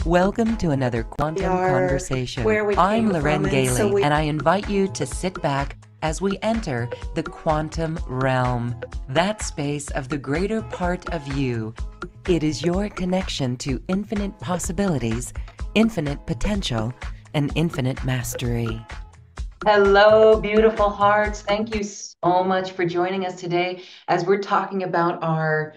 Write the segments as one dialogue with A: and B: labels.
A: Welcome to another
B: We
A: Quantum
B: are
A: Conversation.
B: where we
A: I'm
B: came
A: Loren
B: from, and so
A: Gailey,
B: we
A: and I invite you to sit back as we enter the quantum realm, that space of the greater part of you. It is your connection to infinite possibilities, infinite potential, and infinite mastery. Hello, beautiful hearts. Thank you so much for joining us today as we're talking about our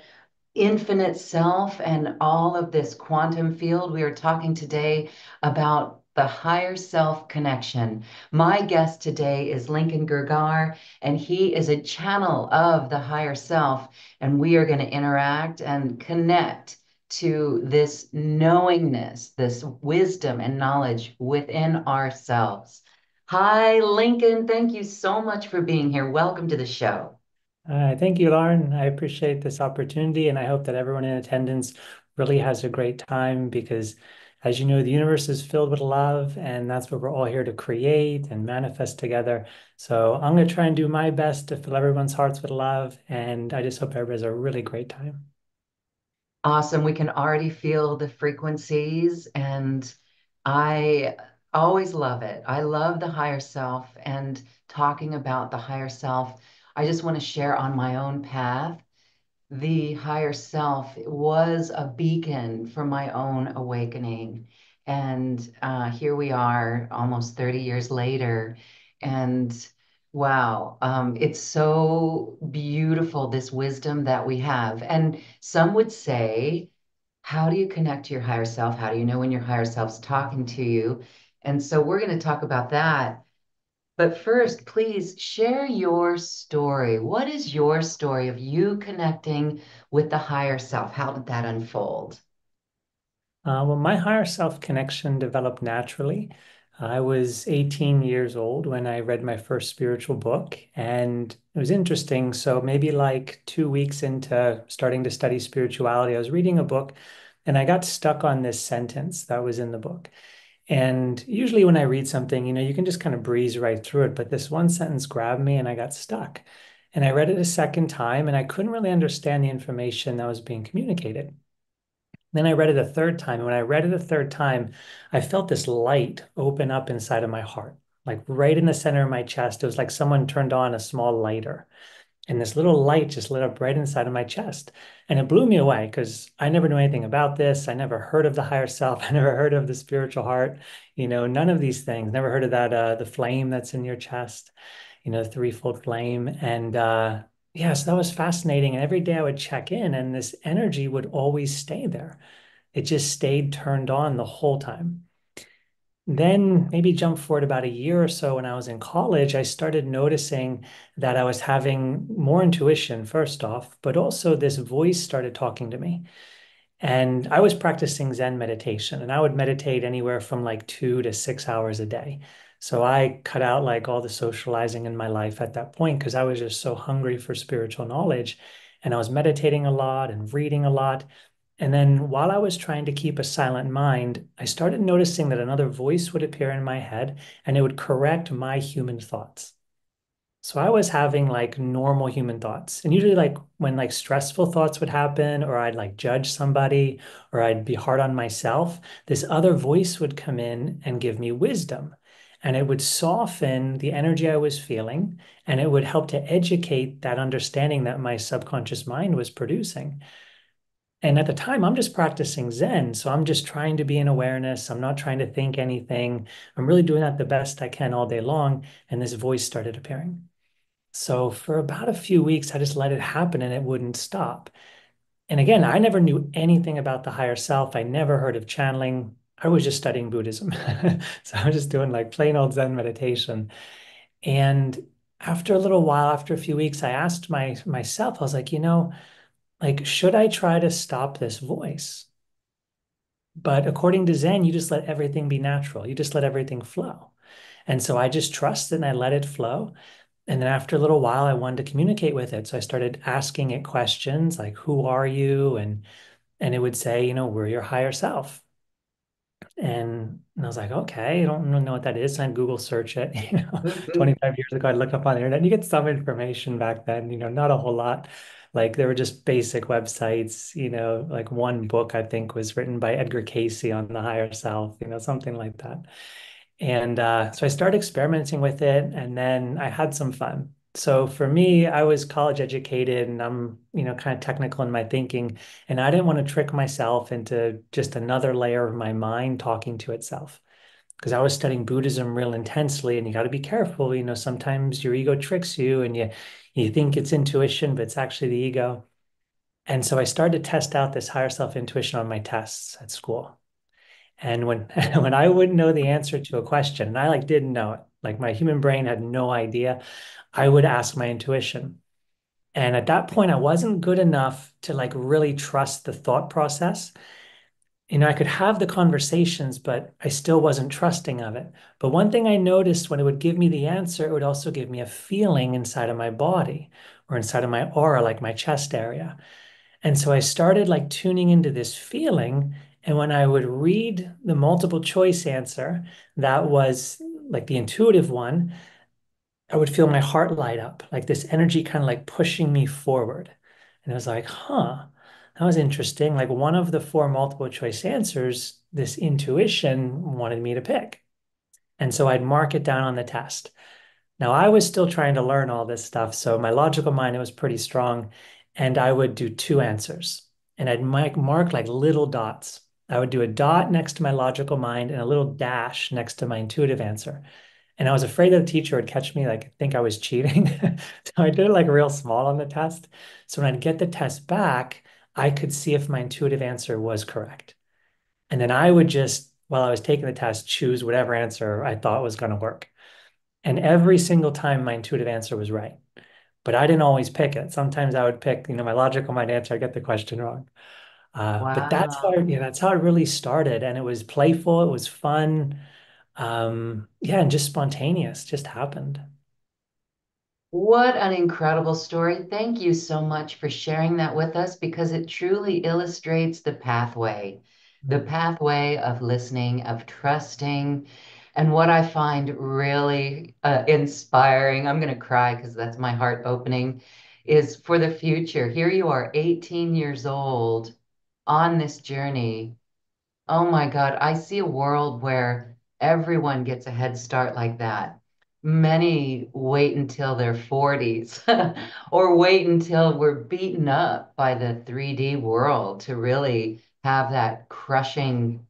A: infinite self and all of this quantum field. We are talking today about the higher self connection. My guest today is Lincoln Gergar, and he is a channel of the higher self. And we are going to interact and connect to this knowingness, this wisdom and knowledge within ourselves. Hi, Lincoln. Thank you so much for being here. Welcome to the show.
C: Thank you, Lauren. I appreciate this opportunity, and I hope that everyone in attendance really has a great time because, as you know, the universe is filled with love, and that's what we're all here to create and manifest together. So I'm going to try and do my best to fill everyone's hearts with love, and I just hope everybody has a really great time.
A: Awesome. We can already feel the frequencies, and I always love it. I love the higher self and talking about the higher self. I just want to share on my own path. The higher self was a beacon for my own awakening. And here we are almost 30 years later. And wow, it's so beautiful, this wisdom that we have. And some would say, how do you connect to your higher self? How do you know when your higher self's talking to you? And so we're going to talk about that. But first, please share your story. What is your story of you connecting with the higher self? How did that unfold?
C: Well, my higher self connection developed naturally. I was 18 years old when I read my first spiritual book, and it was interesting. So, maybe like 2 weeks into starting to study spirituality, I was reading a book and I got stuck on this sentence that was in the book. And usually, when I read something, you can just kind of breeze right through it. But this one sentence grabbed me and I got stuck. And I read it a second time and I couldn't really understand the information that was being communicated. Then I read it a third time. And when I read it a third time, I felt this light open up inside of my heart, like right in the center of my chest. It was like someone turned on a small lighter. And this little light just lit up right inside of my chest. And it blew me away because I never knew anything about this. I never heard of the higher self. I never heard of the spiritual heart, none of these things. Never heard of that, the flame that's in your chest, the threefold flame. And yes, that was fascinating. And every day I would check in, and this energy would always stay there. It just stayed turned on the whole time. Then maybe jump forward about a year or so when I was in college, I started noticing that I was having more intuition, first off, but also this voice started talking to me. And I was practicing Zen meditation, and I would meditate anywhere from like 2 to 6 hours a day. So I cut out like all the socializing in my life at that point because I was just so hungry for spiritual knowledge. And I was meditating a lot and reading a lot. And then while I was trying to keep a silent mind, I started noticing that another voice would appear in my head and it would correct my human thoughts. So I was having like normal human thoughts. And usually like when like stressful thoughts would happen or I'd like judge somebody or I'd be hard on myself, this other voice would come in and give me wisdom. And it would soften the energy I was feeling and it would help to educate that understanding that my subconscious mind was producing. And at the time, I'm just practicing Zen. So I'm just trying to be in awareness. I'm not trying to think anything. I'm really doing that the best I can all day long. And this voice started appearing. So for about a few weeks, I just let it happen and it wouldn't stop. And again, I never knew anything about the higher self. I never heard of channeling. I was just studying Buddhism. So I was just doing like plain old Zen meditation. And after a little while, after a few weeks, I asked myself, I was like, like, should I try to stop this voice? But according to Zen, you just let everything be natural. You just let everything flow. And so I just trusted and I let it flow. And then after a little while, I wanted to communicate with it. So I started asking it questions like, who are you? And it would say, we're your higher self. And And I was like, okay, I don't really know what that is. And I'd Google search it. 25 years ago, I'd look up on the internet and you get some information back then, not a whole lot. Like there were just basic websites, like one book I think was written by Edgar Casey on the higher self, something like that. And so I started experimenting with it and then I had some fun. So for me, I was college educated and I'm, kind of technical in my thinking. And I didn't want to trick myself into just another layer of my mind talking to itself. Because I was studying Buddhism real intensely and you got to be careful. Sometimes your ego tricks you and you think it's intuition, but it's actually the ego. And so I started to test out this higher self intuition on my tests at school. And when when I wouldn't know the answer to a question, and I like didn't know it, like my human brain had no idea, I would ask my intuition. And at that point, I wasn't good enough to like really trust the thought process. I could have the conversations, but I still wasn't trusting of it. But one thing I noticed when it would give me the answer, it would also give me a feeling inside of my body or inside of my aura, like my chest area. And so I started like tuning into this feeling. And when I would read the multiple choice answer, that was like the intuitive one, I would feel my heart light up, like this energy kind of like pushing me forward. And I was like, huh, that was interesting. Like one of the four multiple choice answers, this intuition wanted me to pick. And so I'd mark it down on the test. Now, I was still trying to learn all this stuff, so my logical mind was pretty strong, and I would do two answers, and I'd mark like little dots. I would do a dot next to my logical mind and a little dash next to my intuitive answer. And I was afraid that the teacher would catch me, like, think I was cheating. So I did it like real small on the test. So when I'd get the test back, I could see if my intuitive answer was correct. And then I would just, while I was taking the test, choose whatever answer I thought was going to work. And every single time my intuitive answer was right. But I didn't always pick it. Sometimes I would pick, my logical mind answer, I get the question wrong. But
A: Wow.
C: that's how it really started. And it was playful, it was fun. Yeah, and just spontaneous, just happened.
A: What an incredible story. Thank you so much for sharing that with us because it truly illustrates the
C: Mm.
A: pathway of listening, of trusting. And what I find really inspiring, I'm going to cry because that's my heart opening, is for the future. Here you are, 18 years old on this journey. Oh my God, I see a world where everyone gets a head start like that. Many wait until their 40s or wait until we're beaten up by the 3D world to really have that crushing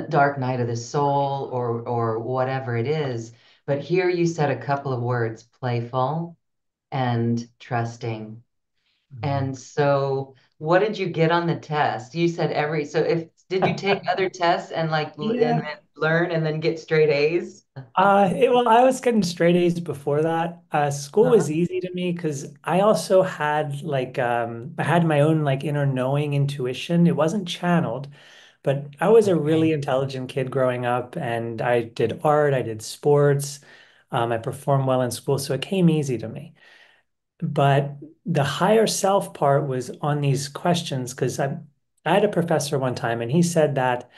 A: dark night of the soul or whatever it is. But here you said a couple of words, playful and trusting.
C: Mhm.
A: And so, what did you get on the test? You said so if did you take other tests and and
C: Yeah.
A: then learn and then get straight A's?
C: Well, I was getting straight A's before that. School
A: Uh-huh.
C: was easy to me because I also had like I had my own like inner knowing intuition. It wasn't channeled, but I was a really
A: Okay.
C: intelligent kid growing up, and I did art, I did sports, I performed well in school, so it came easy to me. But the higher self part was on these questions because I had a professor one time, and he said that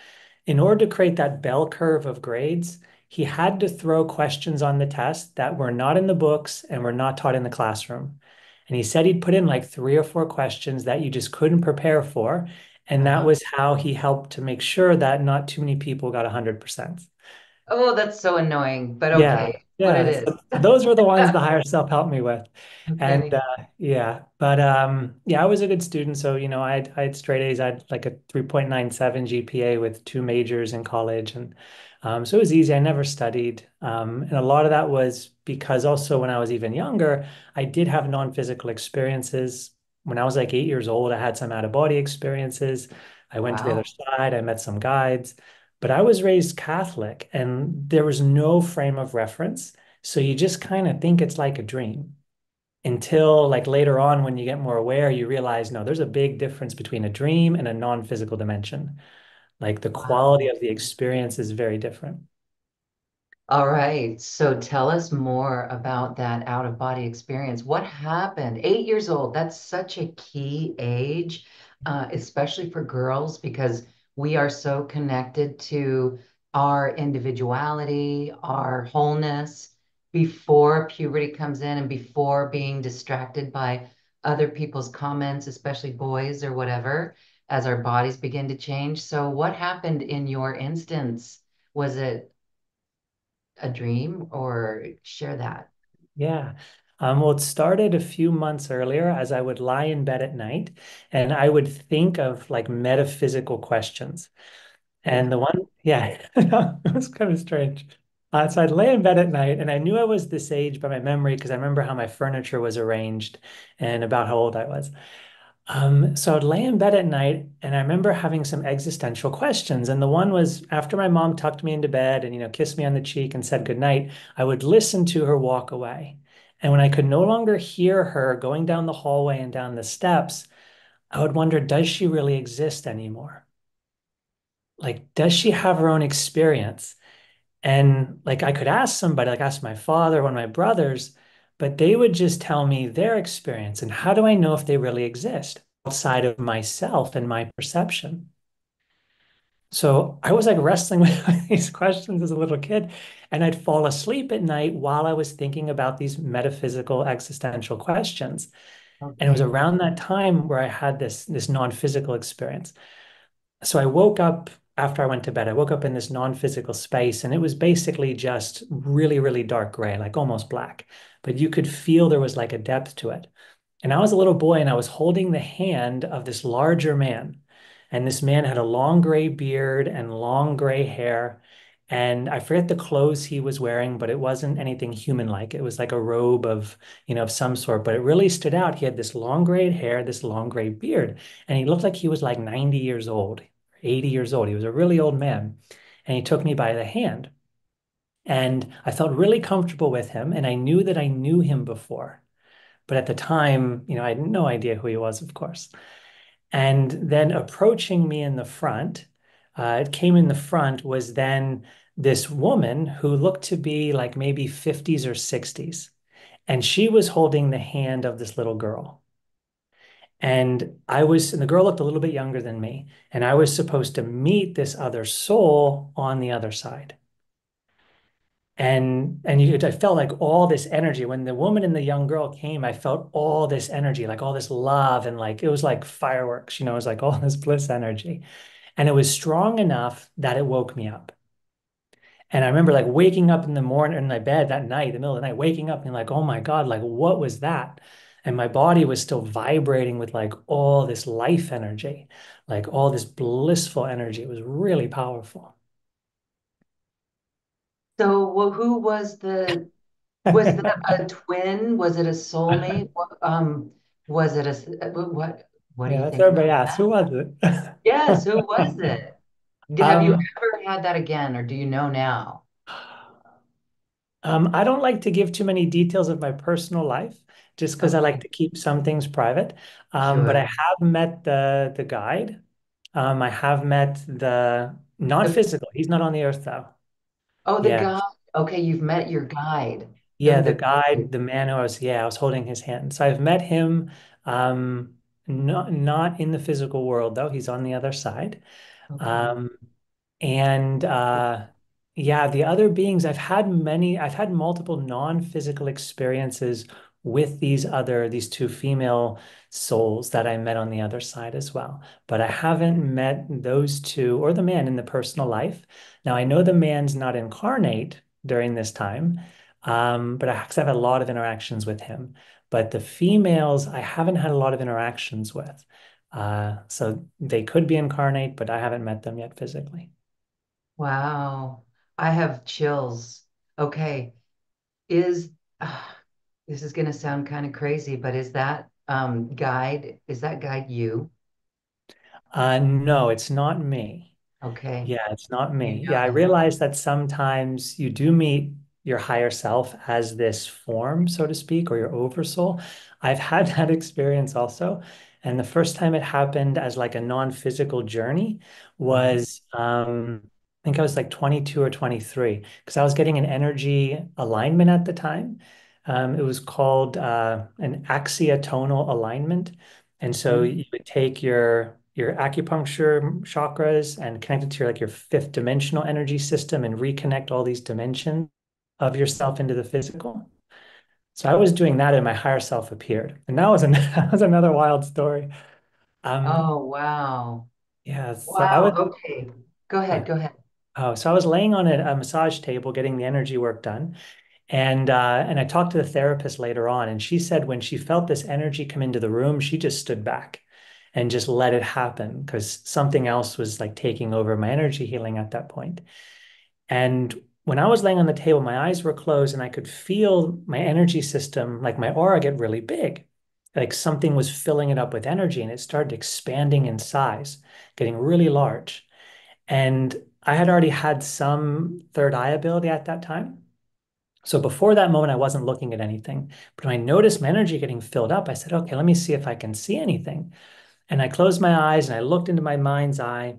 C: in order to create that bell curve of grades, he had to throw questions on the test that were not in the books and were not taught in the classroom. And he said he'd put in like three or four questions that you just couldn't prepare for. And that
A: Uh-huh.
C: was how he helped to make sure that not too many people got 100%.
A: Oh, that's so annoying, but
C: Yeah,
A: okay, what it
C: yeah.
A: is.
C: So those were the ones the higher self helped me with. And
A: Okay.
C: yeah, but yeah, I was a good student. So, I had straight A's. I had like a 3.97 GPA with two majors in college. And so it was easy. I never studied. And a lot of that was because also when I was even younger, I did have non-physical experiences. When I was like 8 years old, I had some out-of-body experiences. I went to the other
A: Wow.
C: side. I met some guides. But I was raised Catholic and there was no frame of reference. So you just kind of think it's like a dream until like later on when you get more aware, you realize no, there's a big difference between a dream and a non-physical dimension. Like the quality
A: Wow.
C: of the experience is very different.
A: All right. So tell us more about that out of body experience. What happened? 8 years old. That's such a key age, especially for girls, because we are so connected to our individuality, our wholeness before puberty comes in and before being distracted by other people's comments, especially boys or whatever, as our bodies begin to change. So, what happened in your instance? Was it a dream or share that?
C: Yeah. Well, it started a few months earlier as I would lie in bed at night and I would think of like metaphysical questions.
A: Yeah.
C: And the one, yeah, it was kind of strange. So I'd lay in bed at night and I knew I was this age by my memory because I remember how my furniture was arranged and about how old I was. So I'd lay in bed at night and I remember having some existential questions. And the one was after my mom tucked me into bed and, kissed me on the cheek and said goodnight, I would listen to her walk away. And when I could no longer hear her going down the hallway and down the steps, I would wonder, does she really exist anymore? Like, does she have her own experience? And like I could ask somebody, like ask my father, one of my brothers, but they would just tell me their experience. And how do I know if they really exist outside of myself and my perception? So I was like wrestling with these questions as a little kid, and I'd fall asleep at night while I was thinking about these metaphysical existential questions. And it was
A: Okay.
C: around that time where I had this non-physical experience. So I woke up after I went to bed. I woke up in this non-physical space, and it was basically just really, really dark gray, like almost black. But you could feel there was like a depth to it. And I was a little boy, and I was holding the hand of this larger man. And this man had a long gray beard and long gray hair. And I forget the clothes he was wearing, but it wasn't anything human-like. It was like a robe of some sort. But it really stood out. He had this long gray hair, this long gray beard, and he looked like he was like 90 years old, 80 years old. He was a really old man. And he took me by the hand. And I felt really comfortable with him. And I knew that I knew him before. But at the time, I had no idea who he was, of course. And then approaching me in the front, it came in the front was then this woman who looked to be like maybe 50s or 60s. And she was holding the hand of this little girl. And the girl looked a little bit younger than me. And I was supposed to meet this other soul on the other side. I felt like all this energy when the woman and the young girl came. I felt all this energy, like all this love, and like it was like fireworks. It was like all this bliss energy, and it was strong enough that it woke me up. And I remember like waking up in the morning in my bed that night, in the middle of the night, waking up and like, oh my God, like what was that? And my body was still vibrating with like all this life energy, like all this blissful energy. It was really powerful.
A: So, who was that a twin? Was it a soulmate? Was it what do
C: Yeah,
A: you
C: that's
A: think about
C: everybody asks. Who
A: that?
C: was it?
A: Yes, who was it? Have you
C: Um,
A: ever had that again, or do you know now?
C: I don't like to give too many details of my personal life just because I like
A: Okay,
C: to keep some things private. But I
A: sure.
C: have met the guide. I have met the not
A: The,
C: physical. He's not on the earth though.
A: oh, the
C: Yeah.
A: guide. Okay, you've met your guide.
C: Yeah, the
A: The
C: guide, the man who I was holding his hand. So I've met him, not in the physical world though. He's on the other side.
A: okay.
C: Um, and yeah, the other beings, I've had multiple non-physical experiences with these two female souls that I met on the other side as well. But I haven't met those two or the man in the personal life. Now, I know the man's not incarnate during this time, but 'cause I've had a lot of interactions with him. But the females, I haven't had a lot of interactions with. So they could be incarnate, but I haven't met them yet physically.
A: Wow, I have chills. Okay, is this is going to sound kind of crazy, but is that guide you?
C: No, it's not me.
A: Okay,
C: Yeah, it's not
A: you
C: me.
A: know
C: Yeah, I
A: that.
C: realize that sometimes you do meet your higher self as this form, so to speak, or your oversoul. I've had that experience also. And the first time it happened as like a non-physical journey
A: Mhm.
C: was, I think I was like 22 or 23, because I was getting an energy alignment at the time. It was called an axiatonal alignment. And so
A: Mhm.
C: you would take your acupuncture chakras and connect it to your like your fifth dimensional energy system and reconnect all these dimensions of yourself into the physical. So I was doing that and my higher self appeared. And that was that was another wild story. Um,
A: Oh, wow.
C: yeah, so I
A: Wow.
C: was
A: Okay. Go ahead. Go ahead.
C: so I was laying on a massage table getting the energy work done. And I talked to the therapist later on, and she said when she felt this energy come into the room, she just stood back and just let it happen because something else was like taking over my energy healing at that point. And when I was laying on the table, my eyes were closed and I could feel my energy system, like my aura, get really big. Like something was filling it up with energy and it started expanding in size, getting really large. And I had already had some third eye ability at that time. So before that moment, I wasn't looking at anything. But when I noticed my energy getting filled up, I said, okay, let me see if I can see anything. And I closed my eyes and I looked into my mind's eye.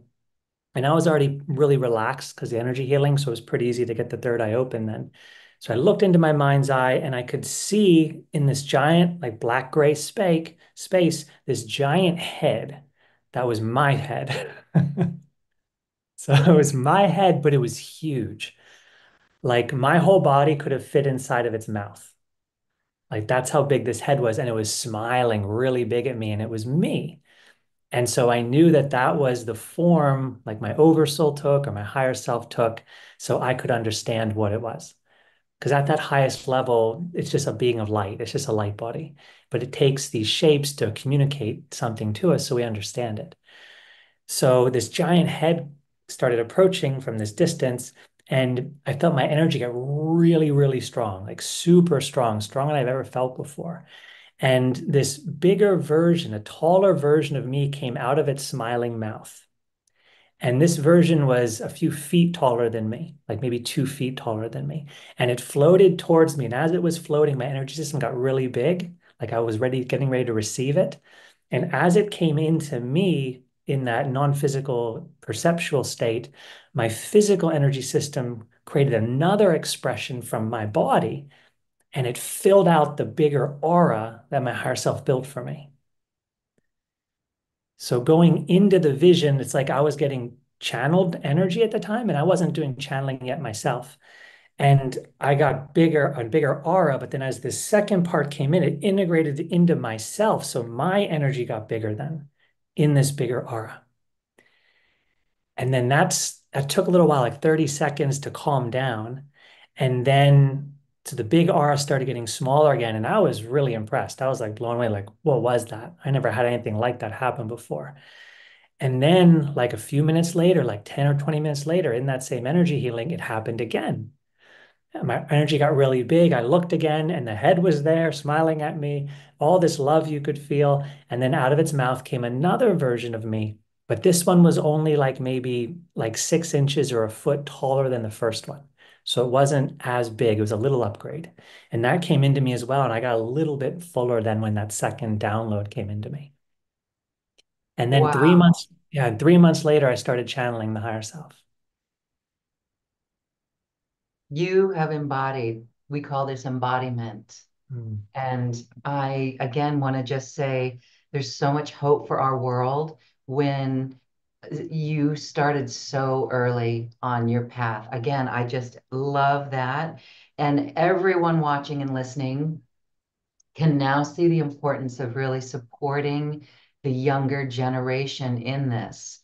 C: And I was already really relaxed because the energy healing. So it was pretty easy to get the third eye open then. So I looked into my mind's eye and I could see in this giant, like black gray space, this giant head. That was my head. So it was my head, but it was huge. Like my whole body could have fit inside of its mouth. Like that's how big this head was. And it was smiling really big at me, and it was me. And so I knew that that was the form like my oversoul took or my higher self took, so I could understand what it was. Because at that highest level, it's just a being of light, it's just a light body. But it takes these shapes to communicate something to us so we understand it. So this giant head started approaching from this distance, and I felt my energy get really, really strong, like super strong, stronger than I've ever felt before. And this bigger version, a taller version of me came out of its smiling mouth. And this version was a few feet taller than me, like maybe 2 feet taller than me. And it floated towards me. And as it was floating, my energy system got really big, like I was getting ready to receive it. And as it came into me in that non-physical perceptual state, my physical energy system created another expression from my body, and it filled out the bigger aura that my higher self built for me. So going into the vision, it's like I was getting channeled energy at the time, and I wasn't doing channeling yet myself. And I got bigger and bigger aura, but then as this second part came in, it integrated into myself. So my energy got bigger then in this bigger aura. And then that took a little while, like 30 seconds to calm down. And then the big aura started getting smaller again. And I was really impressed. I was like blown away, like, what was that? I never had anything like that happen before. And then, like a few minutes later, like 10 or 20 minutes later, in that same energy healing, it happened again. My energy got really big. I looked again, and the head was there smiling at me, all this love you could feel. And then out of its mouth came another version of me. But this one was only like maybe like 6 inches or a foot taller than the first one. So it wasn't as big. It was a little upgrade. And that came into me as well. And I got a little bit fuller than when that second download came into me. And then
A: Wow.
C: yeah, 3 months later, I started channeling the higher self.
A: You have embodied, we call this embodiment.
C: Mm.
A: And I, again, want to just say there's so much hope for our world when you started so early on your path. Again, I just love that. And everyone watching and listening can now see the importance of really supporting the younger generation in this.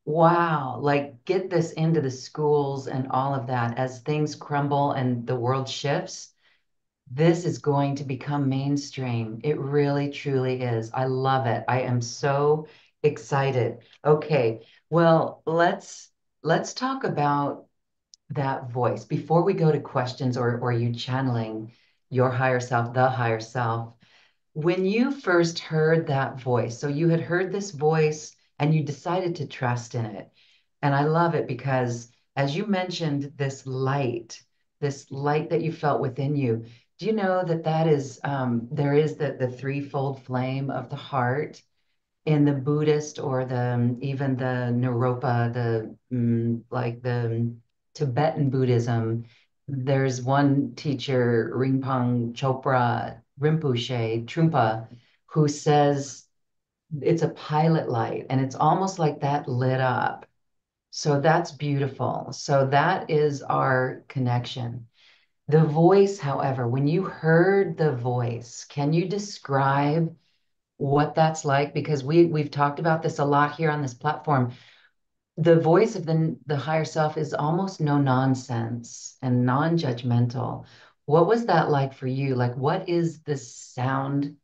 A: Wow, like get this into the schools and all of that as things crumble and the world shifts. This is going to become mainstream. It really, truly is. I love it. I am so excited. Okay, well, let's talk about that voice before we go to questions or you channeling your higher self, the higher self. When you first heard that voice, so you had heard this voice and you decided to trust in it. And I love it because, as you mentioned, this light that you felt within you, do you know that there is the threefold flame of the heart in the Buddhist or even the Naropa, like the Tibetan Buddhism? There's one teacher, Rinpoche Chopra Rinpoche Trungpa, who says it's a pilot light, and it's almost like that lit up. So that's beautiful. So that is our connection. The voice, however, when you heard the voice, can you describe what that's like? Because we've talked about this a lot here on this platform. The voice of the higher self is almost no nonsense and non-judgmental. What was that like for you? Like, what is the sound?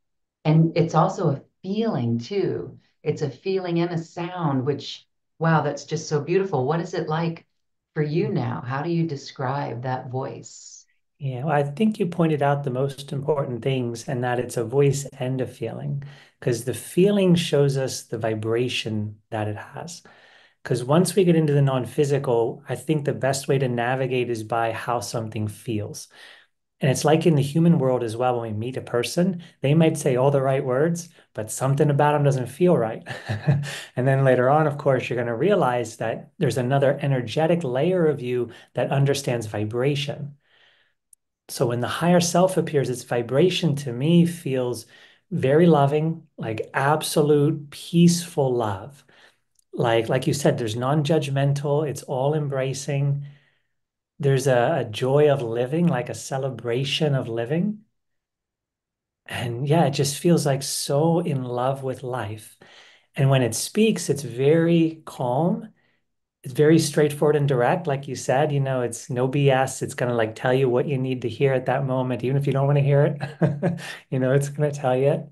A: And it's also a feeling too. It's a feeling and a sound, which, wow, that's just so beautiful. What is it like for you now? How do you describe that voice?
C: Yeah, well, I think you pointed out the most important things, and that it's a voice and a feeling, because the feeling shows us the vibration that it has. Because once we get into the non-physical, I think the best way to navigate is by how something feels. And it's like in the human world as well, when we meet a person, they might say all the right words, but something about them doesn't feel right. And then later on, of course, you're going to realize that there's another energetic layer of you that understands vibration. So when the higher self appears, its vibration to me feels very loving, like absolute peaceful love. Like you said, there's non-judgmental, it's all embracing. There's a joy of living, like a celebration of living. And yeah, it just feels like so in love with life. And when it speaks, it's very calm. It's very straightforward and direct. Like you said, it's no BS. It's going to like tell you what you need to hear at that moment, even if you don't want to hear it. It's going to tell you it.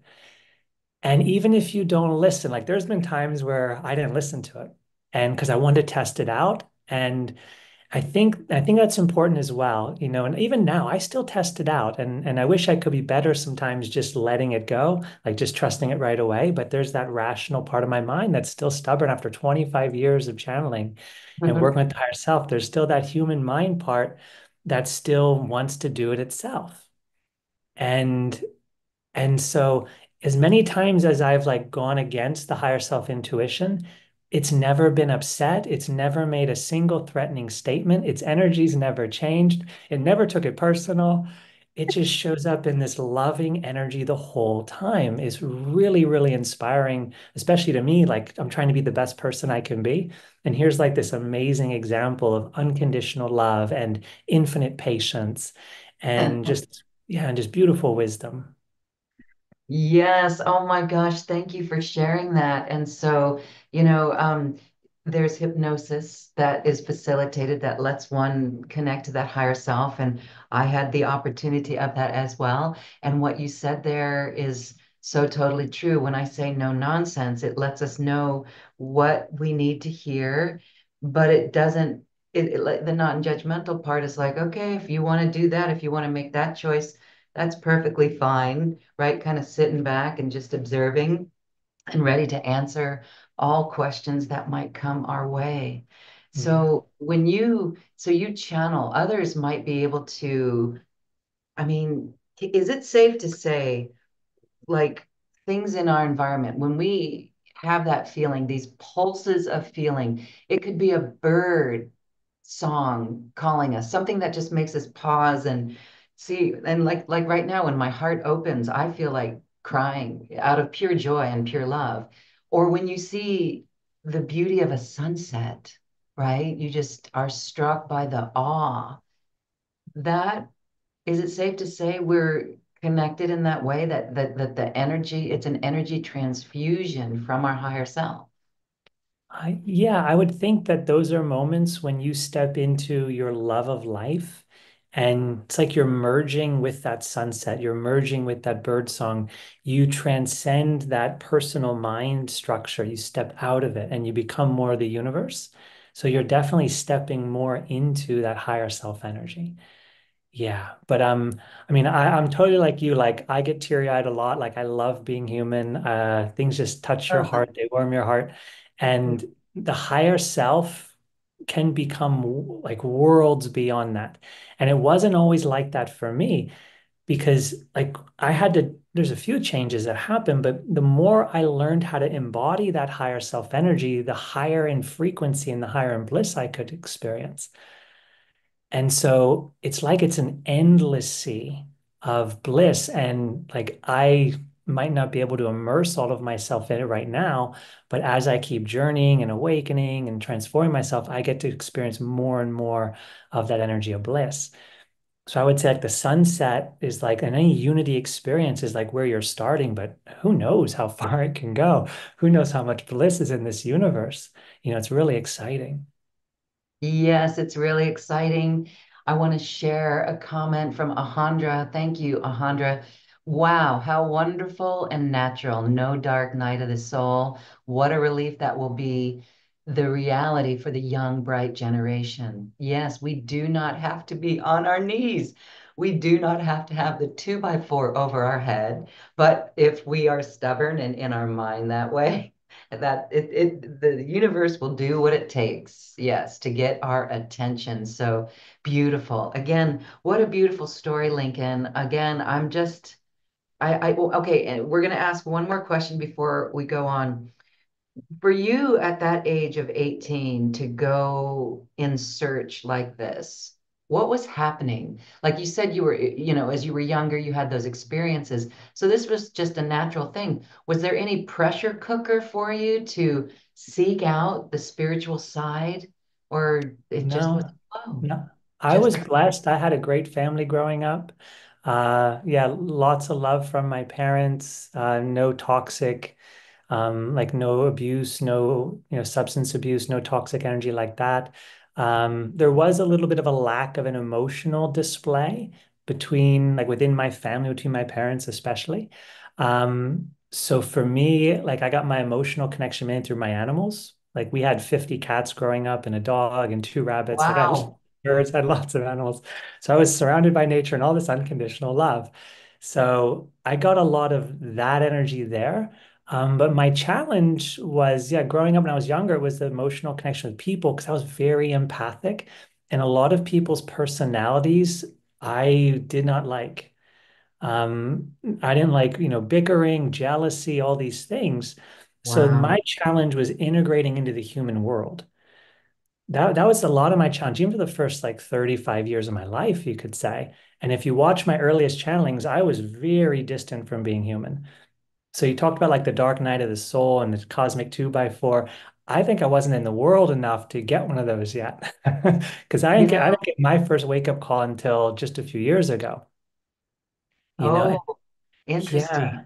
C: And even if you don't listen, like there's been times where I didn't listen to it and because I wanted to test it out. And I think that's important as well, and even now I still test it out and I wish I could be better sometimes just letting it go, like just trusting it right away. But there's that rational part of my mind that's still stubborn after 25 years of channeling and working with the higher self. There's still that human mind part that still wants to do it itself. And and so, as many times as I've like gone against the higher self intuition, it's never been upset. It's never made a single threatening statement. Its energy's never changed. It never took it personal. It just shows up in this loving energy the whole time. It's really, really inspiring, especially to me. Like I'm trying to be the best person I can be. And here's like this amazing example of unconditional love and infinite patience and just, yeah, and just beautiful wisdom.
A: Yes. Oh my gosh. Thank you for sharing that. And so, there's hypnosis that is facilitated that lets one connect to that higher self. And I had the opportunity of that as well. And what you said there is so totally true. When I say no nonsense, it lets us know what we need to hear, but it doesn't, like the non-judgmental part is like, okay, if you want to do that, if you want to make that choice, that's perfectly fine, right? Kind of sitting back and just observing and ready to answer all questions that might come our way.
C: Yeah.
A: So so you channel, others might be able to, I mean, is it safe to say like things in our environment, when we have that feeling, these pulses of feeling, it could be a bird song calling us, something that just makes us pause and see. And like right now, when my heart opens, I feel like crying out of pure joy and pure love. Or when you see the beauty of a sunset, right? You just are struck by the awe. That is it safe to say we're connected in that way that the energy, it's an energy transfusion from our higher self?
C: Yeah, I would think that those are moments when you step into your love of life. And it's like you're merging with that sunset, you're merging with that bird song. You transcend that personal mind structure. You step out of it and you become more the universe. So you're definitely stepping more into that higher self energy. Yeah, but I mean, I'm totally like you. Like I get teary-eyed a lot. Like I love being human. Things just touch your
A: Uh-huh.
C: heart, they warm your heart. And the higher self can become like worlds beyond that. And it wasn't always like that for me because like there's a few changes that happened, but the more I learned how to embody that higher self energy, the higher in frequency and the higher in bliss I could experience. And so it's like it's an endless sea of bliss. And like might not be able to immerse all of myself in it right now, but as I keep journeying and awakening and transforming myself, I get to experience more and more of that energy of bliss. So I would say like the sunset is like, and any unity experience is like where you're starting, but who knows how far it can go? Who knows how much bliss is in this universe? It's really exciting.
A: Yes, it's really exciting. I want to share a comment from Ahandra. Thank you, Ahandra. Wow, how wonderful and natural. No dark night of the soul. What a relief that will be the reality for the young, bright generation. Yes, we do not have to be on our knees. We do not have to have the two by four over our head. But if we are stubborn and in our mind that way, the universe will do what it takes, yes, to get our attention. So beautiful. Again, what a beautiful story, Lincoln. Again, I'm just okay, and we're gonna ask one more question before we go on. For you at that age of 18 to go in search like this, what was happening? Like you said, you were, as you were younger, you had those experiences. So this was just a natural thing. Was there any pressure cooker for you to seek out the spiritual side, or it just was
C: No,
A: flow?
C: no. I
A: Just
C: was blessed. I had a great family growing up. Yeah, lots of love from my parents. No toxic, like no abuse, no, substance abuse, no toxic energy like that. There was a little bit of a lack of an emotional display between, like within my family, between my parents especially. So for me, like I got my emotional connection made through my animals. Like we had 50 cats growing up and a dog and two rabbits. Like I had
A: wow.
C: birds, had lots of animals. So I was surrounded by nature and all this unconditional love. So I got a lot of that energy there. But my challenge was, yeah, growing up when I was younger, it was the emotional connection with people because I was very empathic. And a lot of people's personalities I did not like. I didn't like, bickering, jealousy, all these things. So my
A: Wow.
C: challenge was integrating into the human world. That was a lot of my challenge, even for the first like 35 years of my life, you could say. And if you watch my earliest channelings, I was very distant from being human. So you talked about like the dark night of the soul and the cosmic two by four. I think I wasn't in the world enough to get one of those yet. Because
A: You know,
C: I didn't get my first wake up call until just a few years ago. You know,
A: oh,
C: and
A: interesting.
C: yeah.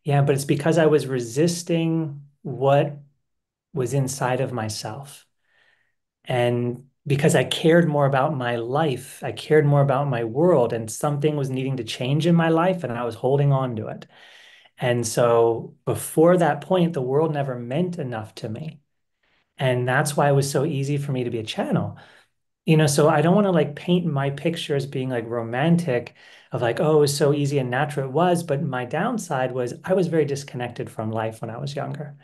C: Yeah, but it's because I was resisting what was inside of myself. And because I cared more about my life, I cared more about my world, and something was needing to change in my life, and I was holding on to it. And so before that point, the world never meant enough to me. And that's why it was so easy for me to be a channel. So I don't want to like paint my picture as being like romantic of like, oh, it was so easy and natural. It was, but my downside was I was very disconnected from life when I was younger.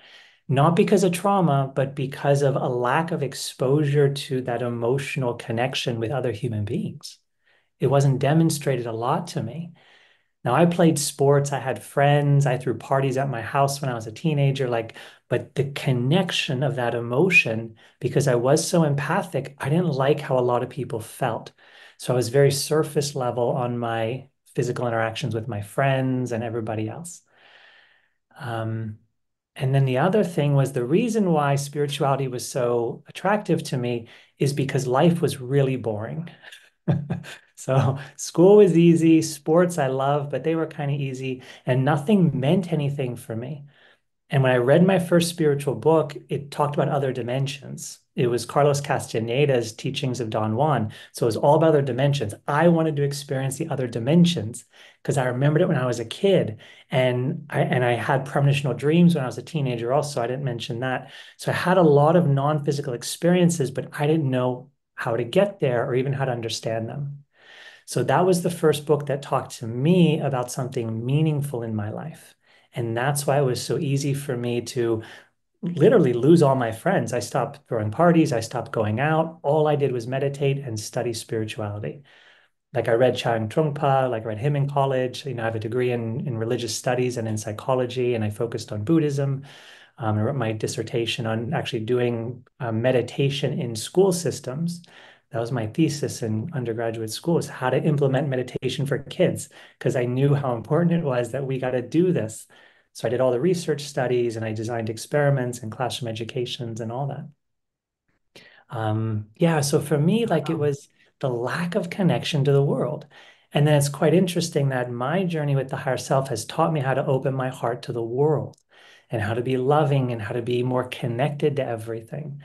C: Not because of trauma, but because of a lack of exposure to that emotional connection with other human beings. It wasn't demonstrated a lot to me. Now, I played sports, I had friends, I threw parties at my house when I was a teenager, like, but the connection of that emotion, because I was so empathic, I didn't like how a lot of people felt. So I was very surface level on my physical interactions with my friends and everybody else. Um, and then the other thing was the reason why spirituality was so attractive to me is because life was really boring. So school was easy, sports I love, but they were kind of easy, and nothing meant anything for me. And when I read my first spiritual book, it talked about other dimensions. It was Carlos Castaneda's Teachings of Don Juan. So it was all about other dimensions. I wanted to experience the other dimensions because I remembered it when I was a kid. And I had premonitional dreams when I was a teenager also. I didn't mention that. So I had a lot of non-physical experiences, but I didn't know how to get there or even how to understand them. So that was the first book that talked to me about something meaningful in my life. And that's why it was so easy for me to literally lose all my friends. I stopped throwing parties, I stopped going out. All I did was meditate and study spirituality. Like I read Chang Trungpa, like I read him in college. I have a degree in religious studies and in psychology, and I focused on Buddhism. I wrote my dissertation on actually doing meditation in school systems. That was my thesis in undergraduate school, is how to implement meditation for kids, because I knew how important it was that we got to do this. So I did all the research studies and I designed experiments and classroom educations and all that. Yeah, so for me, like it
A: Oh,
C: was the lack of connection to the world. And then it's quite interesting that my journey with the higher self has taught me how to open my heart to the world and how to be loving and how to be more connected to everything.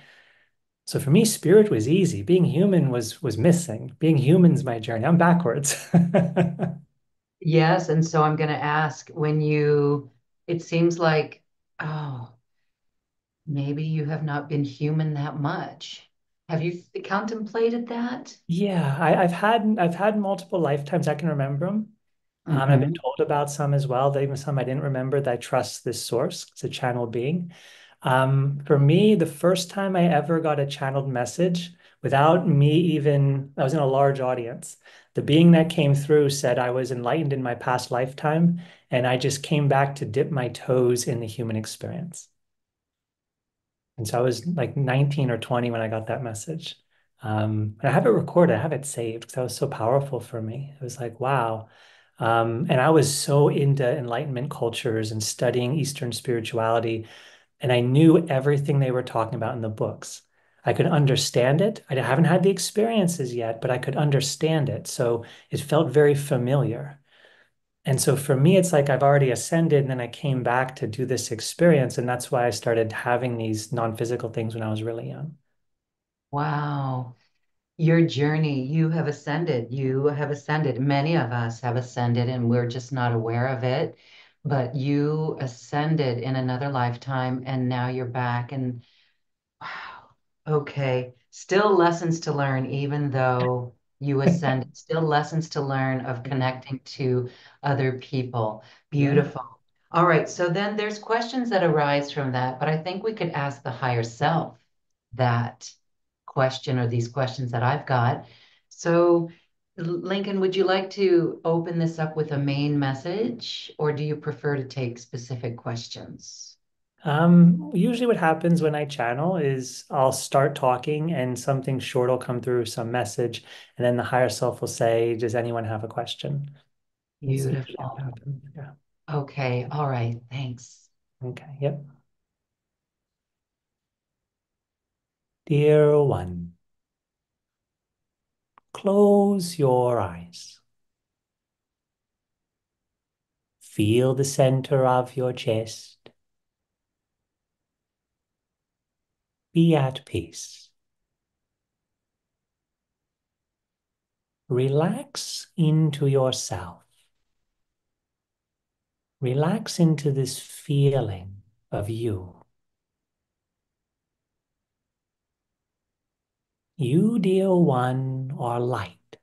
C: So for me, spirit was easy. Being human was missing. Being human's my journey. I'm backwards.
A: yes. And so I'm going to ask it seems like, oh, maybe you have not been human that much. Have you contemplated that?
C: Yeah, I've had multiple lifetimes. I can remember them. I've been
A: Hmm.
C: told about some as well. That even some I didn't remember that I trust this source. It's a channeled being. For me, the first time I ever got a channeled message without me even, I was in a large audience. The being that came through said I was enlightened in my past lifetime, and I just came back to dip my toes in the human experience. And so I was like 19 or 20 when I got that message. And I have it recorded, I have it saved because that was so powerful for me. It was like, wow. And I was so into Enlightenment cultures and studying Eastern spirituality, and I knew everything they were talking about in the books. I could understand it. I haven't had the experiences yet, but I could understand it. So it felt very familiar. And so for me, it's like I've already ascended and then I came back to do this experience. And that's why I started having these non-physical things when I was really young.
A: Wow. Your journey, you have ascended. You have ascended. Many of us have ascended and we're just not aware of it. But you ascended in another lifetime and now you're back. And wow. Okay. Still lessons to learn, even though you ascended. Still lessons to learn of connecting to other people.
C: Yeah.
A: Beautiful. All right. So then there's questions that arise from that, but I think we could ask the higher self that question or these questions that I've got. So, Lincoln, would you like to open this up with a main message, or do you prefer to take specific questions?
C: Usually what happens when I channel is I'll start talking and something short will come through, some message, and then the higher self will say, "Does anyone have a question?" That's usually how it
A: Beautiful.
C: happens. Yeah.
A: Okay. All right. Thanks.
C: Okay. Yep. Dear one, close your eyes. Feel the center of your chest. Be at peace. Relax into yourself. Relax into this feeling of you. You, dear one, are light.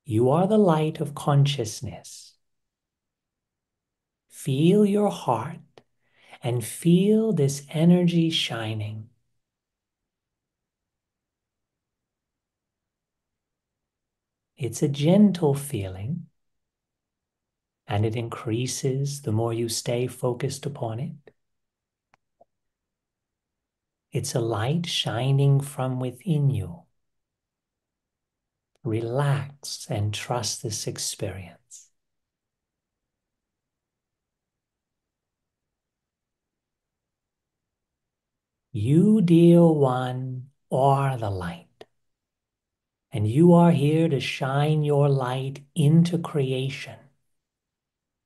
C: You are the light of consciousness. Feel your heart and feel this energy shining. It's a gentle feeling, and it increases the more you stay focused upon it. It's a light shining from within you. Relax and trust this experience. You, dear one, are the light, and you are here to shine your light into creation.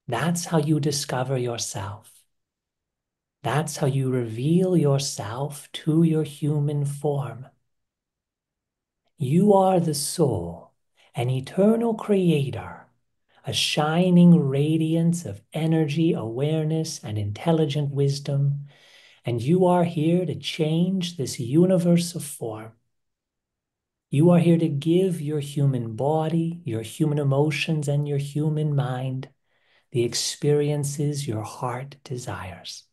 C: That's how you discover yourself. That's how you reveal yourself to your human form. You are the soul, an eternal creator, a shining radiance of energy, awareness, and intelligent wisdom, and you are here to change this universe of form. You are here to give your human body, your human emotions, and your human mind the experiences your heart desires.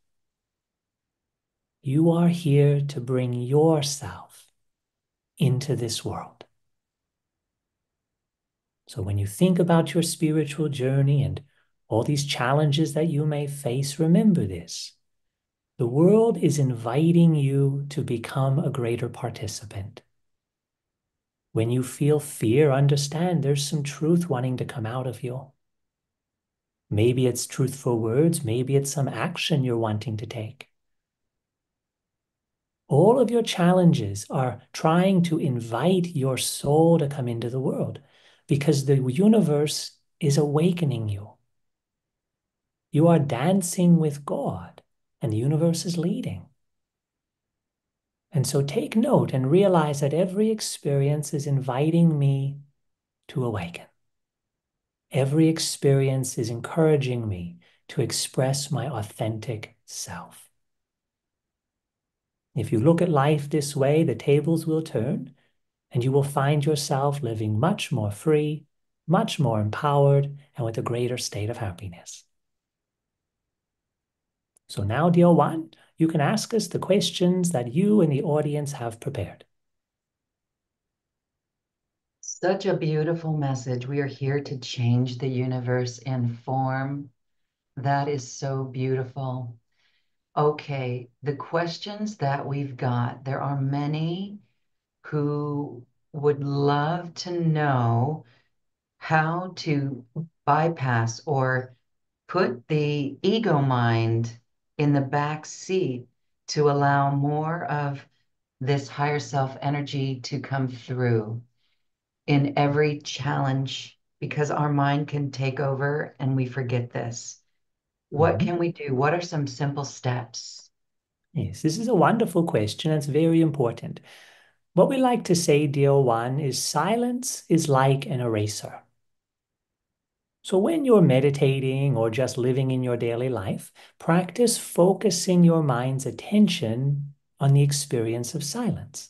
C: You are here to bring yourself into this world. So when you think about your spiritual journey and all these challenges that you may face, remember this. The world is inviting you to become a greater participant. When you feel fear, understand there's some truth wanting to come out of you. Maybe it's truthful words, maybe it's some action you're wanting to take. All of your challenges are trying to invite your soul to come into the world because the universe is awakening you. You are dancing with God, and the universe is leading. And so take note and realize that every experience is inviting me to awaken. Every experience is encouraging me to express my authentic self. If you look at life this way, the tables will turn, and you will find yourself living much more free, much more empowered, and with a greater state of happiness. So now, dear one, you can ask us the questions that you and the audience have prepared.
A: Such a beautiful message. We are here to change the universe in form. That is so beautiful. Okay, the questions that we've got, there are many who would love to know how to bypass or put the ego mind in the back seat to allow more of this higher self energy to come through in every challenge because our mind can take over and we forget this. What
C: Mhm.
A: can we do? What are some simple steps?
C: Yes, this is a wonderful question. It's very important. What we like to say, dear one, is silence is like an eraser. So when you're meditating or just living in your daily life, practice focusing your mind's attention on the experience of silence.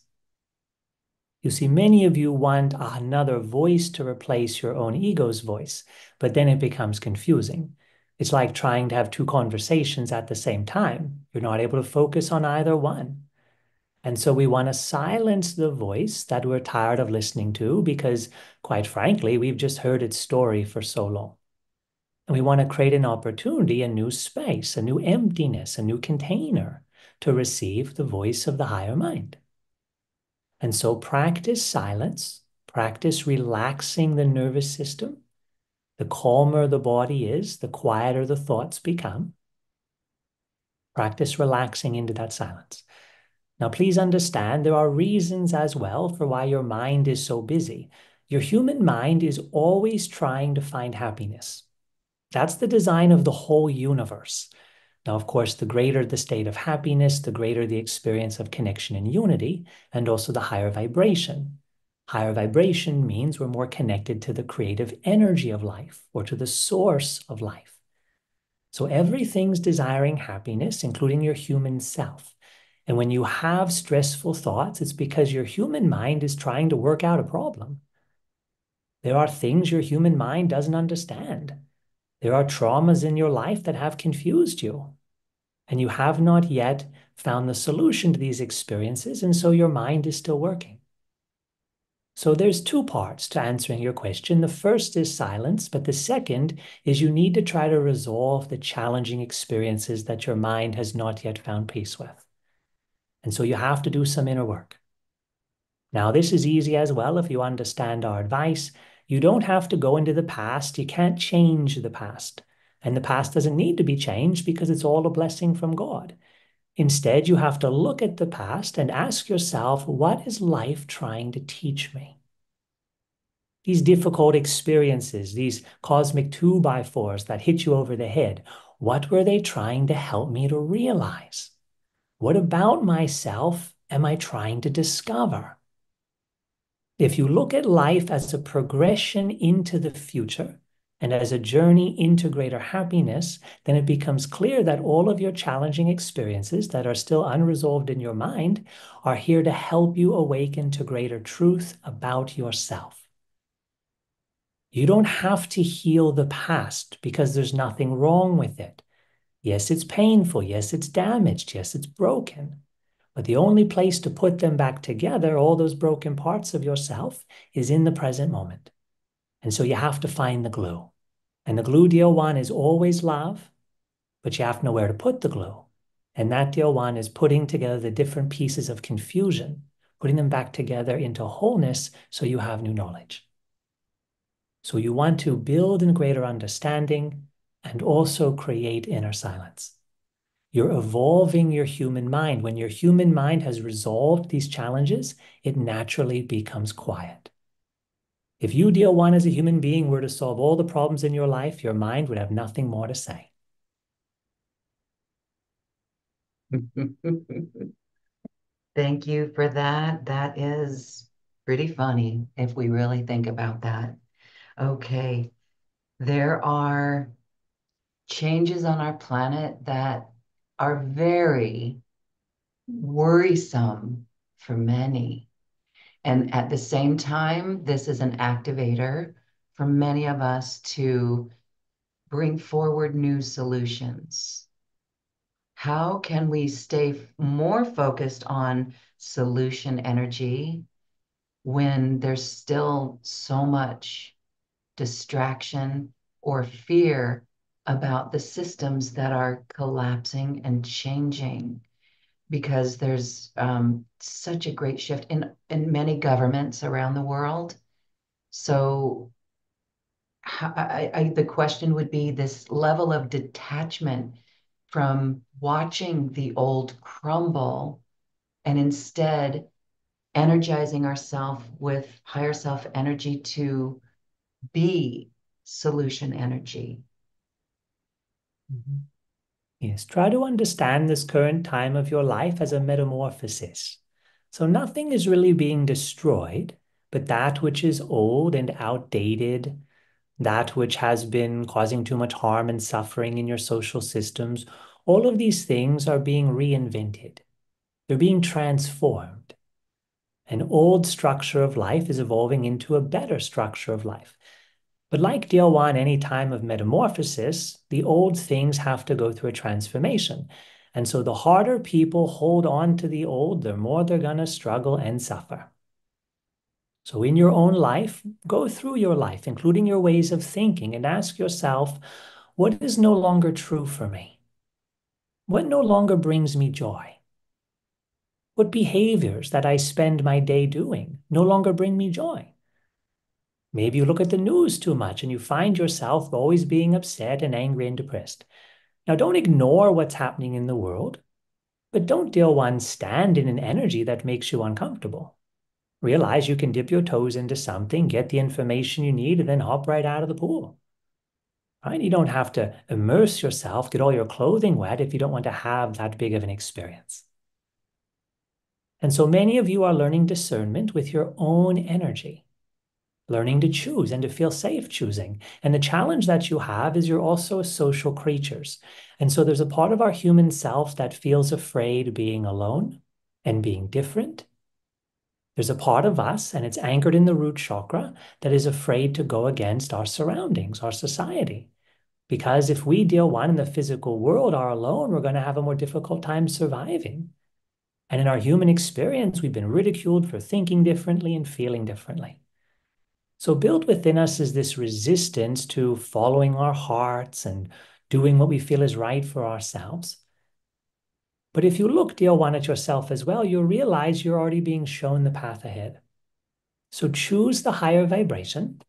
C: You see, many of you want another voice to replace your own ego's voice, but then it becomes confusing. It's like trying to have two conversations at the same time. You're not able to focus on either one. And so we want to silence the voice that we're tired of listening to because, quite frankly, we've just heard its story for so long. And we want to create an opportunity, a new space, a new emptiness, a new container to receive the voice of the higher mind. And so practice silence, practice relaxing the nervous system. The calmer the body is, the quieter the thoughts become. Practice relaxing into that silence. Now, please understand there are reasons as well for why your mind is so busy. Your human mind is always trying to find happiness. That's the design of the whole universe. Now, of course, the greater the state of happiness, the greater the experience of connection and unity, and also the higher vibration. Higher vibration means we're more connected to the creative energy of life or to the source of life. So everything's desiring happiness, including your human self. And when you have stressful thoughts, it's because your human mind is trying to work out a problem. There are things your human mind doesn't understand. There are traumas in your life that have confused you, and you have not yet found the solution to these experiences, and so your mind is still working. So there's two parts to answering your question. The first is silence, but the second is you need to try to resolve the challenging experiences that your mind has not yet found peace with. And so you have to do some inner work. Now, this is easy as well if you understand our advice. You don't have to go into the past. You can't change the past. And the past doesn't need to be changed because it's all a blessing from God. Instead, you have to look at the past and ask yourself, what is life trying to teach me? These difficult experiences, these cosmic 2x4s that hit you over the head, what were they trying to help me to realize? What about myself am I trying to discover? If you look at life as a progression into the future and as a journey into greater happiness, then it becomes clear that all of your challenging experiences that are still unresolved in your mind are here to help you awaken to greater truth about yourself. You don't have to heal the past because there's nothing wrong with it. Yes, it's painful. Yes, it's damaged. Yes, it's broken. But the only place to put them back together, all those broken parts of yourself, is in the present moment. And so you have to find the glue. And the glue, deal one, is always love, but you have to know where to put the glue. And that, deal one, is putting together the different pieces of confusion, putting them back together into wholeness so you have new knowledge. So you want to build in greater understanding and also create inner silence. You're evolving your human mind. When your human mind has resolved these challenges, it naturally becomes quiet. If you, deal one, as a human being, were to solve all the problems in your life, your mind would have nothing more to say.
A: Thank you for that. That is pretty funny if we really think about that. Okay, there are changes on our planet that are very worrisome for many. And at the same time, this is an activator for many of us to bring forward new solutions. How can we stay more focused on solution energy when there's still so much distraction or fear about the systems that are collapsing and changing? Because there's such a great shift in many governments around the world. So the question would be this level of detachment from watching the old crumble and instead energizing ourselves with higher self energy to be solution energy.
C: Mhm. Yes, try to understand this current time of your life as a metamorphosis. So nothing is really being destroyed, but that which is old and outdated, that which has been causing too much harm and suffering in your social systems, all of these things are being reinvented. They're being transformed. An old structure of life is evolving into a better structure of life. But like DL1, any time of metamorphosis, the old things have to go through a transformation. And so the harder people hold on to the old, the more they're going to struggle and suffer. So in your own life, go through your life, including your ways of thinking, and ask yourself, what is no longer true for me? What no longer brings me joy? What behaviors that I spend my day doing no longer bring me joy? Maybe you look at the news too much and you find yourself always being upset and angry and depressed. Now, don't ignore what's happening in the world, but don't deal one stand in an energy that makes you uncomfortable. Realize you can dip your toes into something, get the information you need, and then hop right out of the pool. Right? You don't have to immerse yourself, get all your clothing wet if you don't want to have that big of an experience. And so many of you are learning discernment with your own energy, learning to choose and to feel safe choosing. And the challenge that you have is you're also social creatures. And so there's a part of our human self that feels afraid being alone and being different. There's a part of us, and it's anchored in the root chakra, that is afraid to go against our surroundings, our society. Because if we deal one in the physical world are alone, we're going to have a more difficult time surviving. And in our human experience, we've been ridiculed for thinking differently and feeling differently. So built within us is this resistance to following our hearts and doing what we feel is right for ourselves. But if you look, dear one, at yourself as well, you'll realize you're already being shown the path ahead. So choose the higher vibration.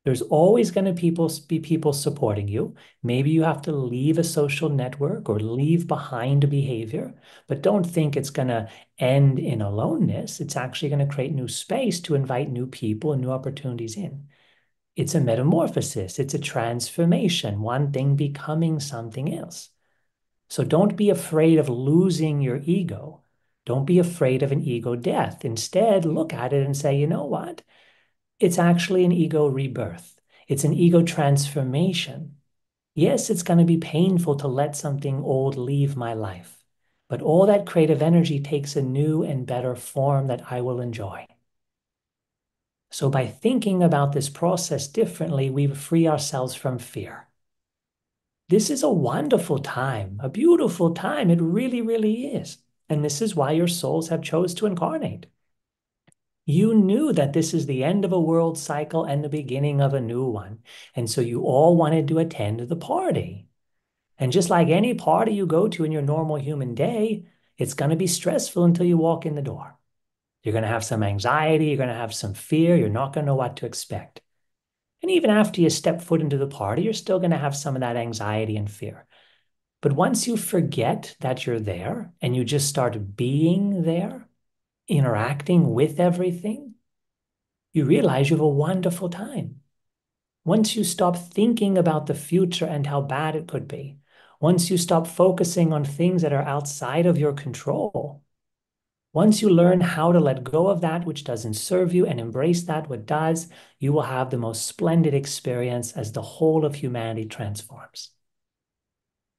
C: There's always going to be people supporting you. Maybe you have to leave a social network or leave behind a behavior, but don't think it's going to end in aloneness. It's actually going to create new space to invite new people and new opportunities in. It's a metamorphosis. It's a transformation, one thing becoming something else. So don't be afraid of losing your ego. Don't be afraid of an ego death. Instead, look at it and say, you know what? It's actually an ego rebirth. It's an ego transformation. Yes, it's going to be painful to let something old leave my life, but all that creative energy takes a new and better form that I will enjoy. So by thinking about this process differently, we free ourselves from fear. This is a wonderful time, a beautiful time. It really, really is. And this is why your souls have chose to incarnate. You knew that this is the end of a world cycle and the beginning of a new one. And so you all wanted to attend the party. And just like any party you go to in your normal human day, it's going to be stressful until you walk in the door. You're going to have some anxiety. You're going to have some fear. You're not going to know what to expect. And even after you step foot into the party, you're still going to have some of that anxiety and fear. But once you forget that you're there and you just start being there, interacting with everything, you realize you have a wonderful time. Once you stop thinking about the future and how bad it could be, once you stop focusing on things that are outside of your control, once you learn how to let go of that which doesn't serve you and embrace that what does, you will have the most splendid experience as the whole of humanity transforms.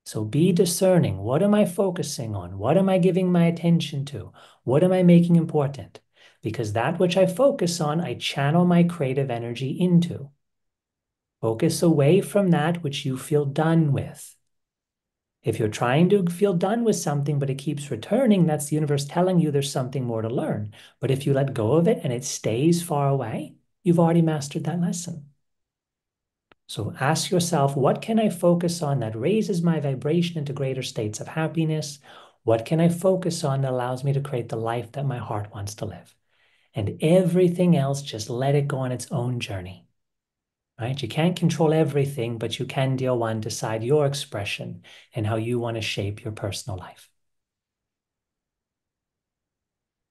C: So be discerning. What am I focusing on? What am I giving my attention to? What am I making important? Because that which I focus on, I channel my creative energy into. Focus away from that which you feel done with. If you're trying to feel done with something, but it keeps returning, that's the universe telling you there's something more to learn. But if you let go of it and it stays far away, you've already mastered that lesson. So ask yourself, what can I focus on that raises my vibration into greater states of happiness? What can I focus on that allows me to create the life that my heart wants to live? And everything else, just let it go on its own journey. Right? You can't control everything, but you can, dear one, decide your expression and how you want to shape your personal life.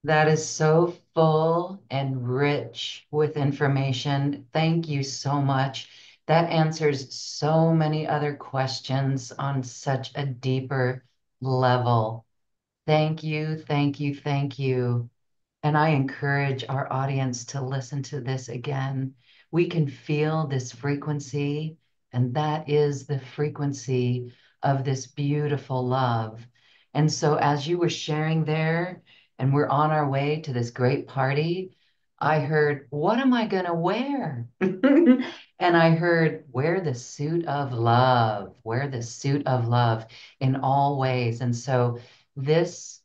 A: That is so full and rich with information. Thank you so much. That answers so many other questions on such a deeper level. Thank you, thank you, thank you. And I encourage our audience to listen to this again. We can feel this frequency, and that is the frequency of this beautiful love. And so, as you were sharing there, and we're on our way to this great party, I heard, what am I going to wear? And I heard, wear the suit of love, wear the suit of love in all ways. And so, this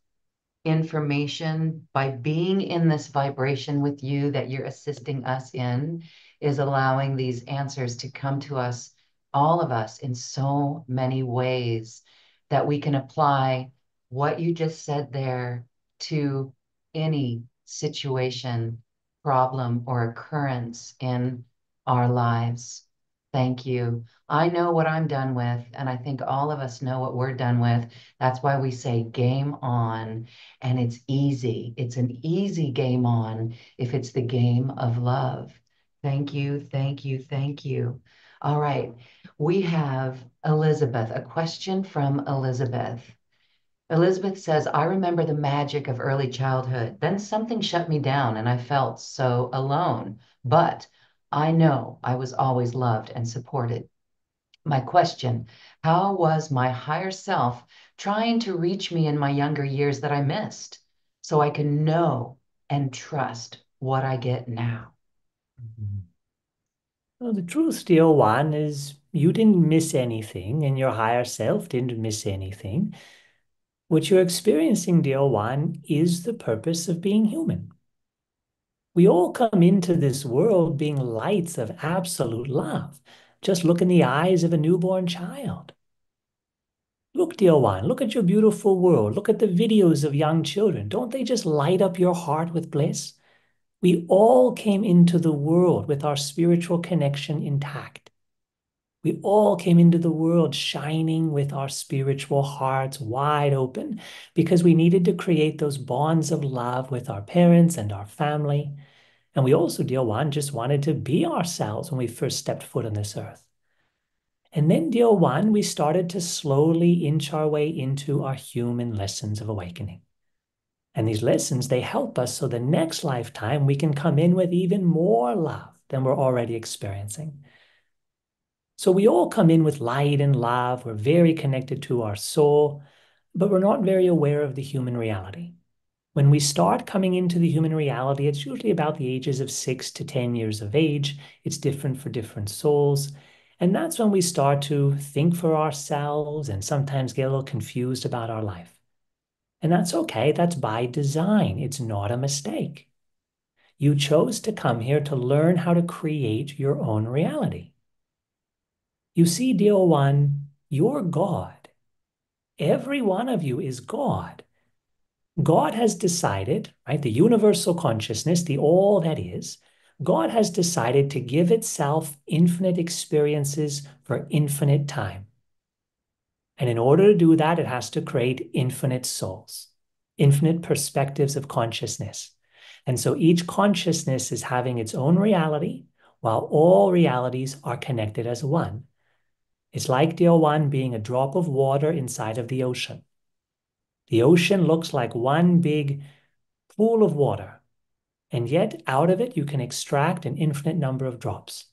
A: information by being in this vibration with you that you're assisting us in is allowing these answers to come to us, all of us, in so many ways that we can apply what you just said there to any situation, problem, or occurrence in our lives. Thank you. I know what I'm done with, and I think all of us know what we're done with. That's why we say game on. And it's easy. It's an easy game on if it's the game of love. Thank you, thank you, thank you. All right. We have Elizabeth, a question from Elizabeth. Elizabeth says, I remember the magic of early childhood. Then something shut me down and I felt so alone. But I know I was always loved and supported. My question, how was my higher self trying to reach me in my younger years that I missed so I can know and trust what I get now?
C: Well, the truth, dear one, is you didn't miss anything, and your higher self didn't miss anything. What you're experiencing, dear one, is the purpose of being human. We all come into this world being lights of absolute love. Just look in the eyes of a newborn child. Look, dear one, look at your beautiful world. Look at the videos of young children. Don't they just light up your heart with bliss? We all came into the world with our spiritual connection intact. We all came into the world shining with our spiritual hearts wide open because we needed to create those bonds of love with our parents and our family. And we also, dear one, just wanted to be ourselves when we first stepped foot on this earth. And then, dear one, we started to slowly inch our way into our human lessons of awakening. And these lessons, they help us so the next lifetime we can come in with even more love than we're already experiencing. So we all come in with light and love. We're very connected to our soul, but we're not very aware of the human reality. When we start coming into the human reality, it's usually about the ages of 6 to 10 years of age. It's different for different souls. And that's when we start to think for ourselves and sometimes get a little confused about our life. And that's okay. That's by design. It's not a mistake. You chose to come here to learn how to create your own reality. You see, dear one, you're God. Every one of you is God. God has decided, right, the universal consciousness, the all that is, God has decided to give itself infinite experiences for infinite time. And in order to do that, it has to create infinite souls, infinite perspectives of consciousness. And so each consciousness is having its own reality, while all realities are connected as one. It's like the one being a drop of water inside of the ocean. The ocean looks like one big pool of water, and yet out of it you can extract an infinite number of drops.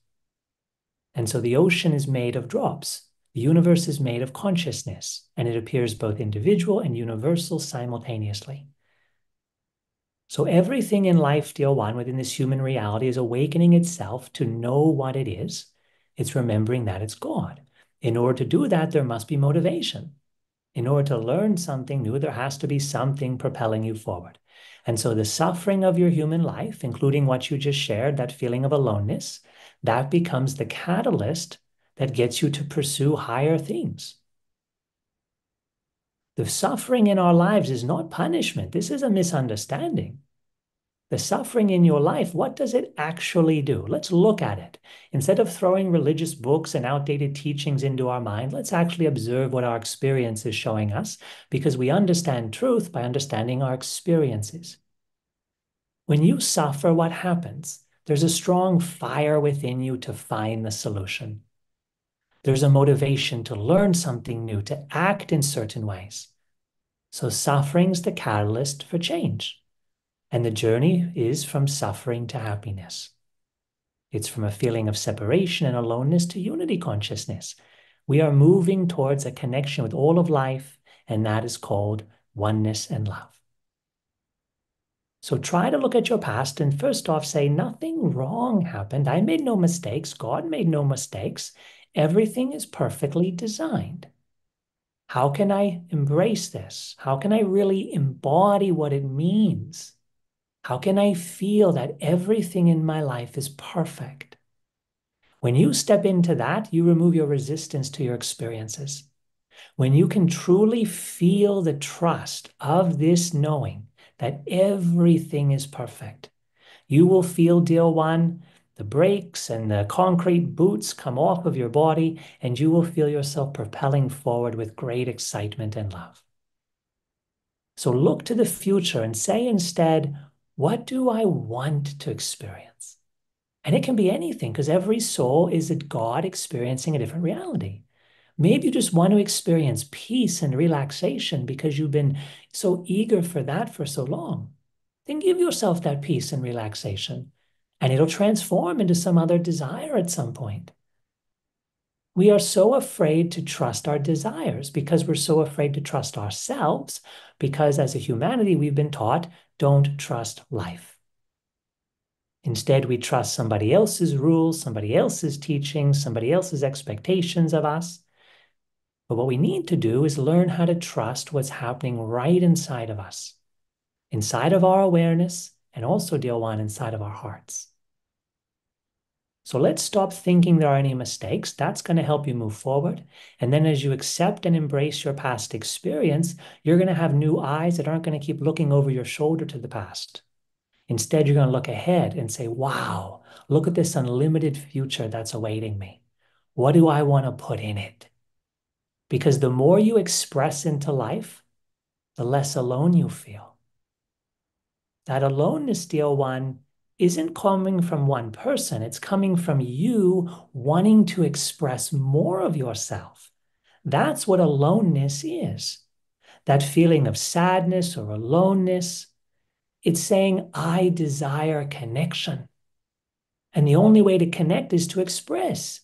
C: And so the ocean is made of drops. The universe is made of consciousness, and it appears both individual and universal simultaneously. So everything in life, dear one, within this human reality is awakening itself to know what it is. It's remembering that it's God. In order to do that, there must be motivation. In order to learn something new, there has to be something propelling you forward. And so the suffering of your human life, including what you just shared, that feeling of aloneness, that becomes the catalyst that gets you to pursue higher things. The suffering in our lives is not punishment. This is a misunderstanding. The suffering in your life, what does it actually do? Let's look at it. Instead of throwing religious books and outdated teachings into our mind, let's actually observe what our experience is showing us, because we understand truth by understanding our experiences. When you suffer, what happens? There's a strong fire within you to find the solution. There's a motivation to learn something new, to act in certain ways. So suffering's the catalyst for change. And the journey is from suffering to happiness. It's from a feeling of separation and aloneness to unity consciousness. We are moving towards a connection with all of life, and that is called oneness and love. So try to look at your past and first off say, nothing wrong happened. I made no mistakes. God made no mistakes. Everything is perfectly designed. How can I embrace this? How can I really embody what it means? How can I feel that everything in my life is perfect? When you step into that, you remove your resistance to your experiences. When you can truly feel the trust of this knowing that everything is perfect, you will feel, dear one, the brakes and the concrete boots come off of your body, and you will feel yourself propelling forward with great excitement and love. So look to the future and say instead, what do I want to experience? And it can be anything, because every soul is a God experiencing a different reality. Maybe you just want to experience peace and relaxation because you've been so eager for that for so long. Then give yourself that peace and relaxation, and it'll transform into some other desire at some point. We are so afraid to trust our desires because we're so afraid to trust ourselves, because as a humanity, we've been taught, don't trust life. Instead, we trust somebody else's rules, somebody else's teachings, somebody else's expectations of us. But what we need to do is learn how to trust what's happening right inside of us, inside of our awareness, and also, dear one, inside of our hearts. So let's stop thinking there are any mistakes. That's going to help you move forward. And then as you accept and embrace your past experience, you're going to have new eyes that aren't going to keep looking over your shoulder to the past. Instead, you're going to look ahead and say, wow, look at this unlimited future that's awaiting me. What do I want to put in it? Because the more you express into life, the less alone you feel. That aloneness, dear one, isn't coming from one person. It's coming from you wanting to express more of yourself. That's what aloneness is. That feeling of sadness or aloneness, it's saying, I desire connection. And the only way to connect is to express.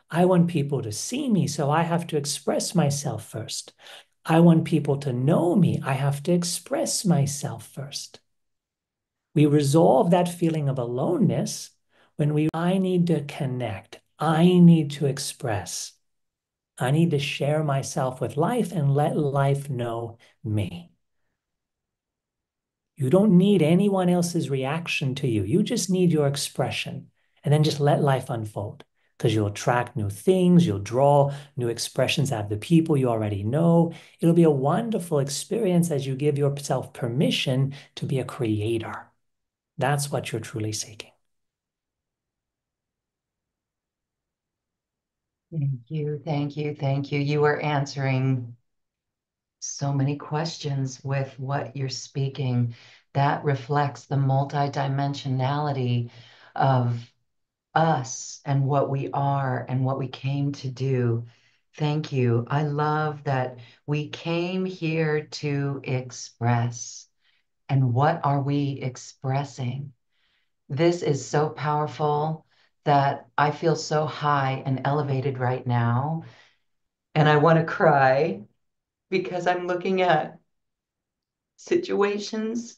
C: I want people to see me, so I have to express myself first. I want people to know me. I have to express myself first. We resolve that feeling of aloneness when I need to connect. I need to express. I need to share myself with life and let life know me. You don't need anyone else's reaction to you. You just need your expression, and then just let life unfold. because you'll attract new things, you'll draw new expressions out of the people you already know. It'll be a wonderful experience as you give yourself permission to be a creator. That's what you're truly seeking.
A: Thank you, thank you, thank you. You are answering so many questions with what you're speaking. That reflects the multidimensionality of us and what we are and what we came to do. Thank you. I love that we came here to express. And what are we expressing? This is so powerful that I feel so high and elevated right now. And I want to cry because I'm looking at situations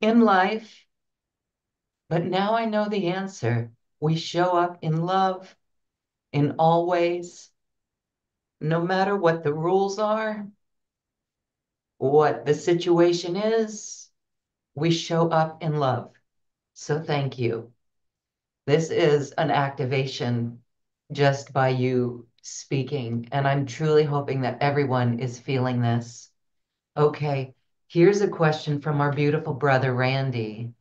A: in life, but now I know the answer. We show up in love in all ways, no matter what the rules are, what the situation is, we show up in love. So thank you. This is an activation just by you speaking, and I'm truly hoping that everyone is feeling this. Okay, here's a question from our beautiful brother, Randy.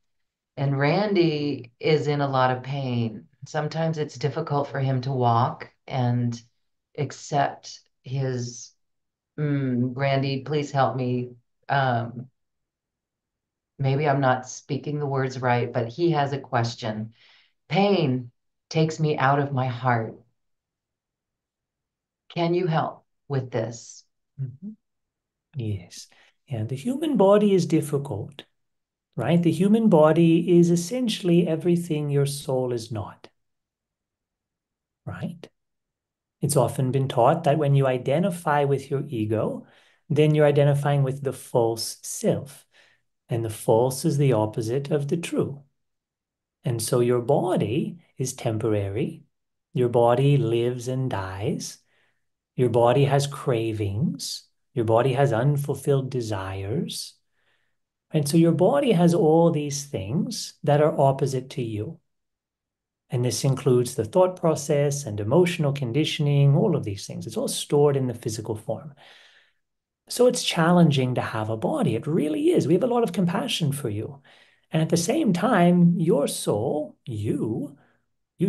A: And Randy is in a lot of pain. Sometimes it's difficult for him to walk and accept his, Randy, please help me. Um, Maybe I'm not speaking the words right, but he has a question. Pain takes me out of my heart. Can you help with this?
C: Mhm. Yes. And the human body is difficult, right? The human body is essentially everything your soul is not, right? It's often been taught that when you identify with your ego, then you're identifying with the false self. And the false is the opposite of the true. And so your body is temporary. Your body lives and dies. Your body has cravings. Your body has unfulfilled desires. And so your body has all these things that are opposite to you. And this includes the thought process and emotional conditioning, all of these things. It's all stored in the physical form. So it's challenging to have a body. It really is. We have a lot of compassion for you. And at the same time, your soul, you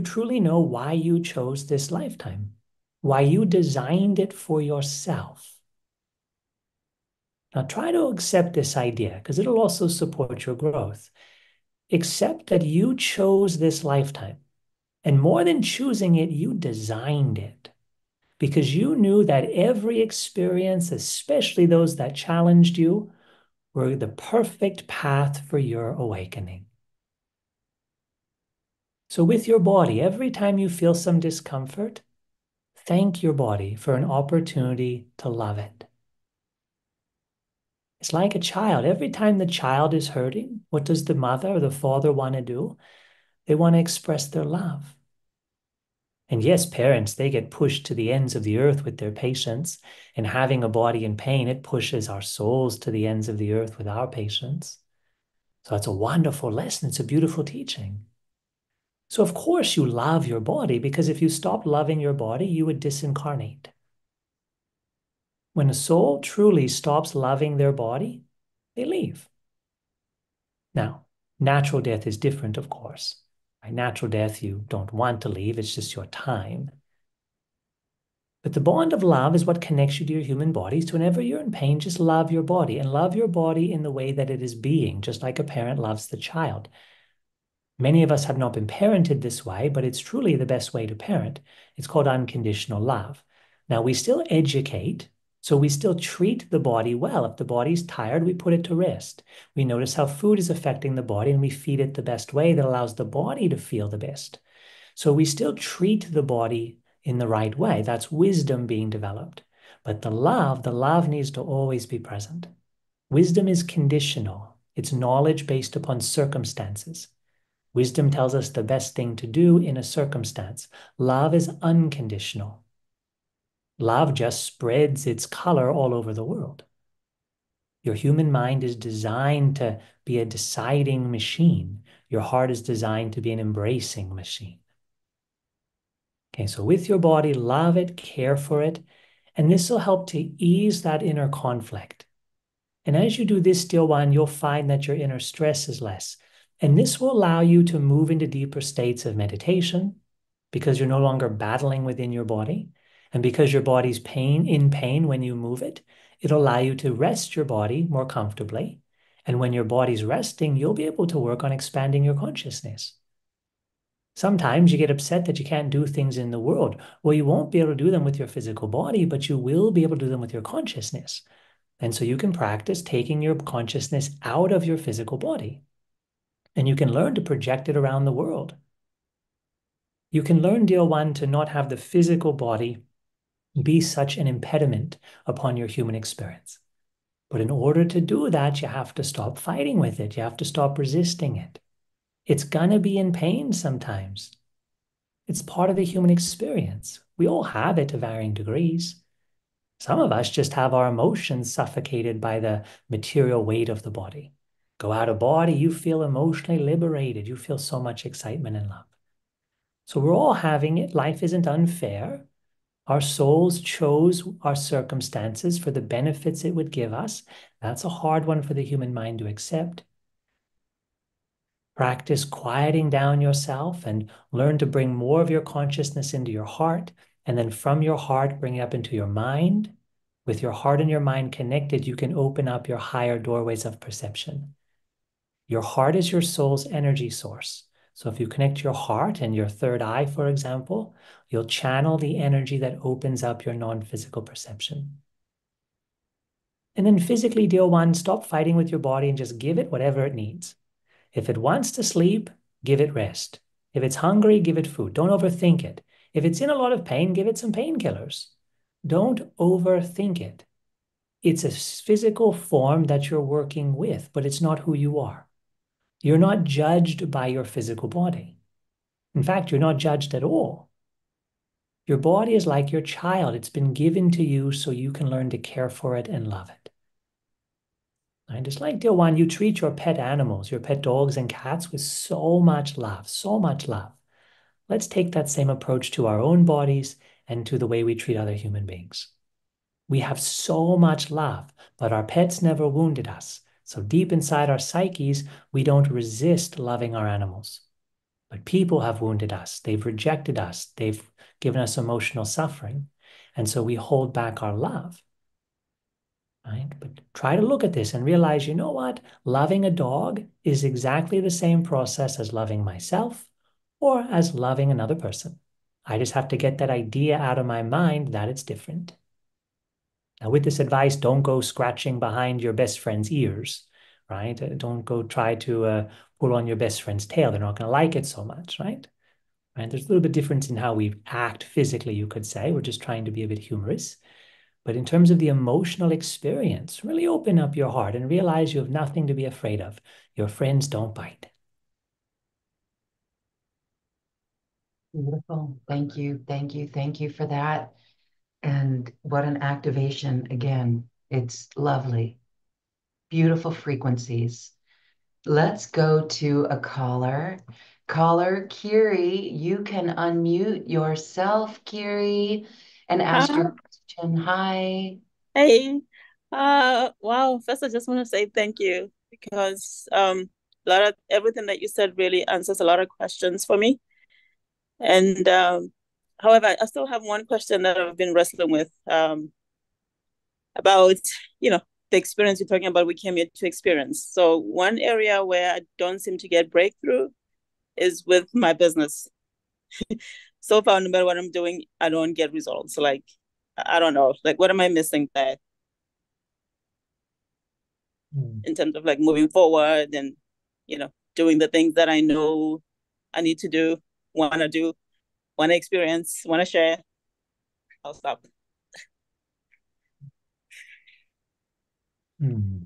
C: truly know why you chose this lifetime, why you designed it for yourself. Now try to accept this idea because it'll also support your growth. Accept that you chose this lifetime. And more than choosing it, you designed it because you knew that every experience, especially those that challenged you, were the perfect path for your awakening. So, with your body, every time you feel some discomfort, thank your body for an opportunity to love it. It's like a child. Every time the child is hurting, what does the mother or the father want to do? They want to express their love. And yes, parents, they get pushed to the ends of the earth with their patience. And having a body in pain, it pushes our souls to the ends of the earth with our patience. So it's a wonderful lesson. It's a beautiful teaching. So, of course, you love your body because if you stopped loving your body, you would disincarnate. When a soul truly stops loving their body, they leave. Now, natural death is different, of course. By natural death, you don't want to leave, it's just your time. But the bond of love is what connects you to your human body. So whenever you're in pain, just love your body and love your body in the way that it is being, just like a parent loves the child. Many of us have not been parented this way, but it's truly the best way to parent. It's called unconditional love. Now, we still educate, so we still treat the body well. If the body's tired, we put it to rest. We notice how food is affecting the body and we feed it the best way that allows the body to feel the best. So we still treat the body in the right way. That's wisdom being developed. But the love needs to always be present. Wisdom is conditional. It's knowledge based upon circumstances. Wisdom tells us the best thing to do in a circumstance. Love is unconditional. Love just spreads its color all over the world. Your human mind is designed to be a deciding machine. Your heart is designed to be an embracing machine. Okay, so with your body, love it, care for it, and this will help to ease that inner conflict. And as you do this, dear one, you'll find that your inner stress is less. And this will allow you to move into deeper states of meditation because you're no longer battling within your body. And because your body's in pain when you move it, it'll allow you to rest your body more comfortably. And when your body's resting, you'll be able to work on expanding your consciousness. Sometimes you get upset that you can't do things in the world. Well, you won't be able to do them with your physical body, but you will be able to do them with your consciousness. And so you can practice taking your consciousness out of your physical body. And you can learn to project it around the world. You can learn, dear one, to not have the physical body be such an impediment upon your human experience. But in order to do that, you have to stop fighting with it. You have to stop resisting it. It's going to be in pain sometimes. It's part of the human experience. We all have it to varying degrees. Some of us just have our emotions suffocated by the material weight of the body. Go out of body, you feel emotionally liberated. You feel so much excitement and love. So we're all having it. Life isn't unfair. Our souls chose our circumstances for the benefits it would give us. That's a hard one for the human mind to accept. Practice quieting down yourself and learn to bring more of your consciousness into your heart. And then from your heart, bring it up into your mind. With your heart and your mind connected, you can open up your higher doorways of perception. Your heart is your soul's energy source. So if you connect your heart and your third eye, for example, you'll channel the energy that opens up your non-physical perception. And then physically, dear one, stop fighting with your body and just give it whatever it needs. If it wants to sleep, give it rest. If it's hungry, give it food. Don't overthink it. If it's in a lot of pain, give it some painkillers. Don't overthink it. It's a physical form that you're working with, but it's not who you are. You're not judged by your physical body. In fact, you're not judged at all. Your body is like your child. It's been given to you so you can learn to care for it and love it. And just like, dear one, you treat your pet animals, your pet dogs and cats with so much love, so much love. Let's take that same approach to our own bodies and to the way we treat other human beings. We have so much love, but our pets never wounded us. So deep inside our psyches, we don't resist loving our animals. But people have wounded us. They've rejected us. They've given us emotional suffering. And so we hold back our love. Right? But try to look at this and realize, you know what? Loving a dog is exactly the same process as loving myself or as loving another person. I just have to get that idea out of my mind that it's different. Now, with this advice, don't go scratching behind your best friend's ears, right? Don't go try to pull on your best friend's tail. They're not going to like it so much, right? Right? There's a little bit difference in how we act physically, you could say. We're just trying to be a bit humorous. But in terms of the emotional experience, really open up your heart and realize you have nothing to be afraid of. Your friends don't bite.
A: Beautiful. Thank you. Thank you. Thank you for that. And what an activation. Again, it's lovely. Beautiful frequencies. Let's go to a caller. Caller, Kiri, you can unmute yourself, Kiri, and ask
B: Uh,
A: your question. Hi.
B: hey, wow. First, I just want to say thank you because a lot of everything that you said really answers a lot of questions for me. And however, I still have one question that I've been wrestling with about, you know, the experience you're talking about. We came here to experience. So one area where I don't seem to get breakthrough is with my business. So far, no matter what I'm doing, I don't get results. Like, I don't know, like, what am I missing there?
C: Hmm.
B: In terms of like moving forward and doing the things that I know I need to do, want to experience, want to share. I'll stop.
C: Hmm.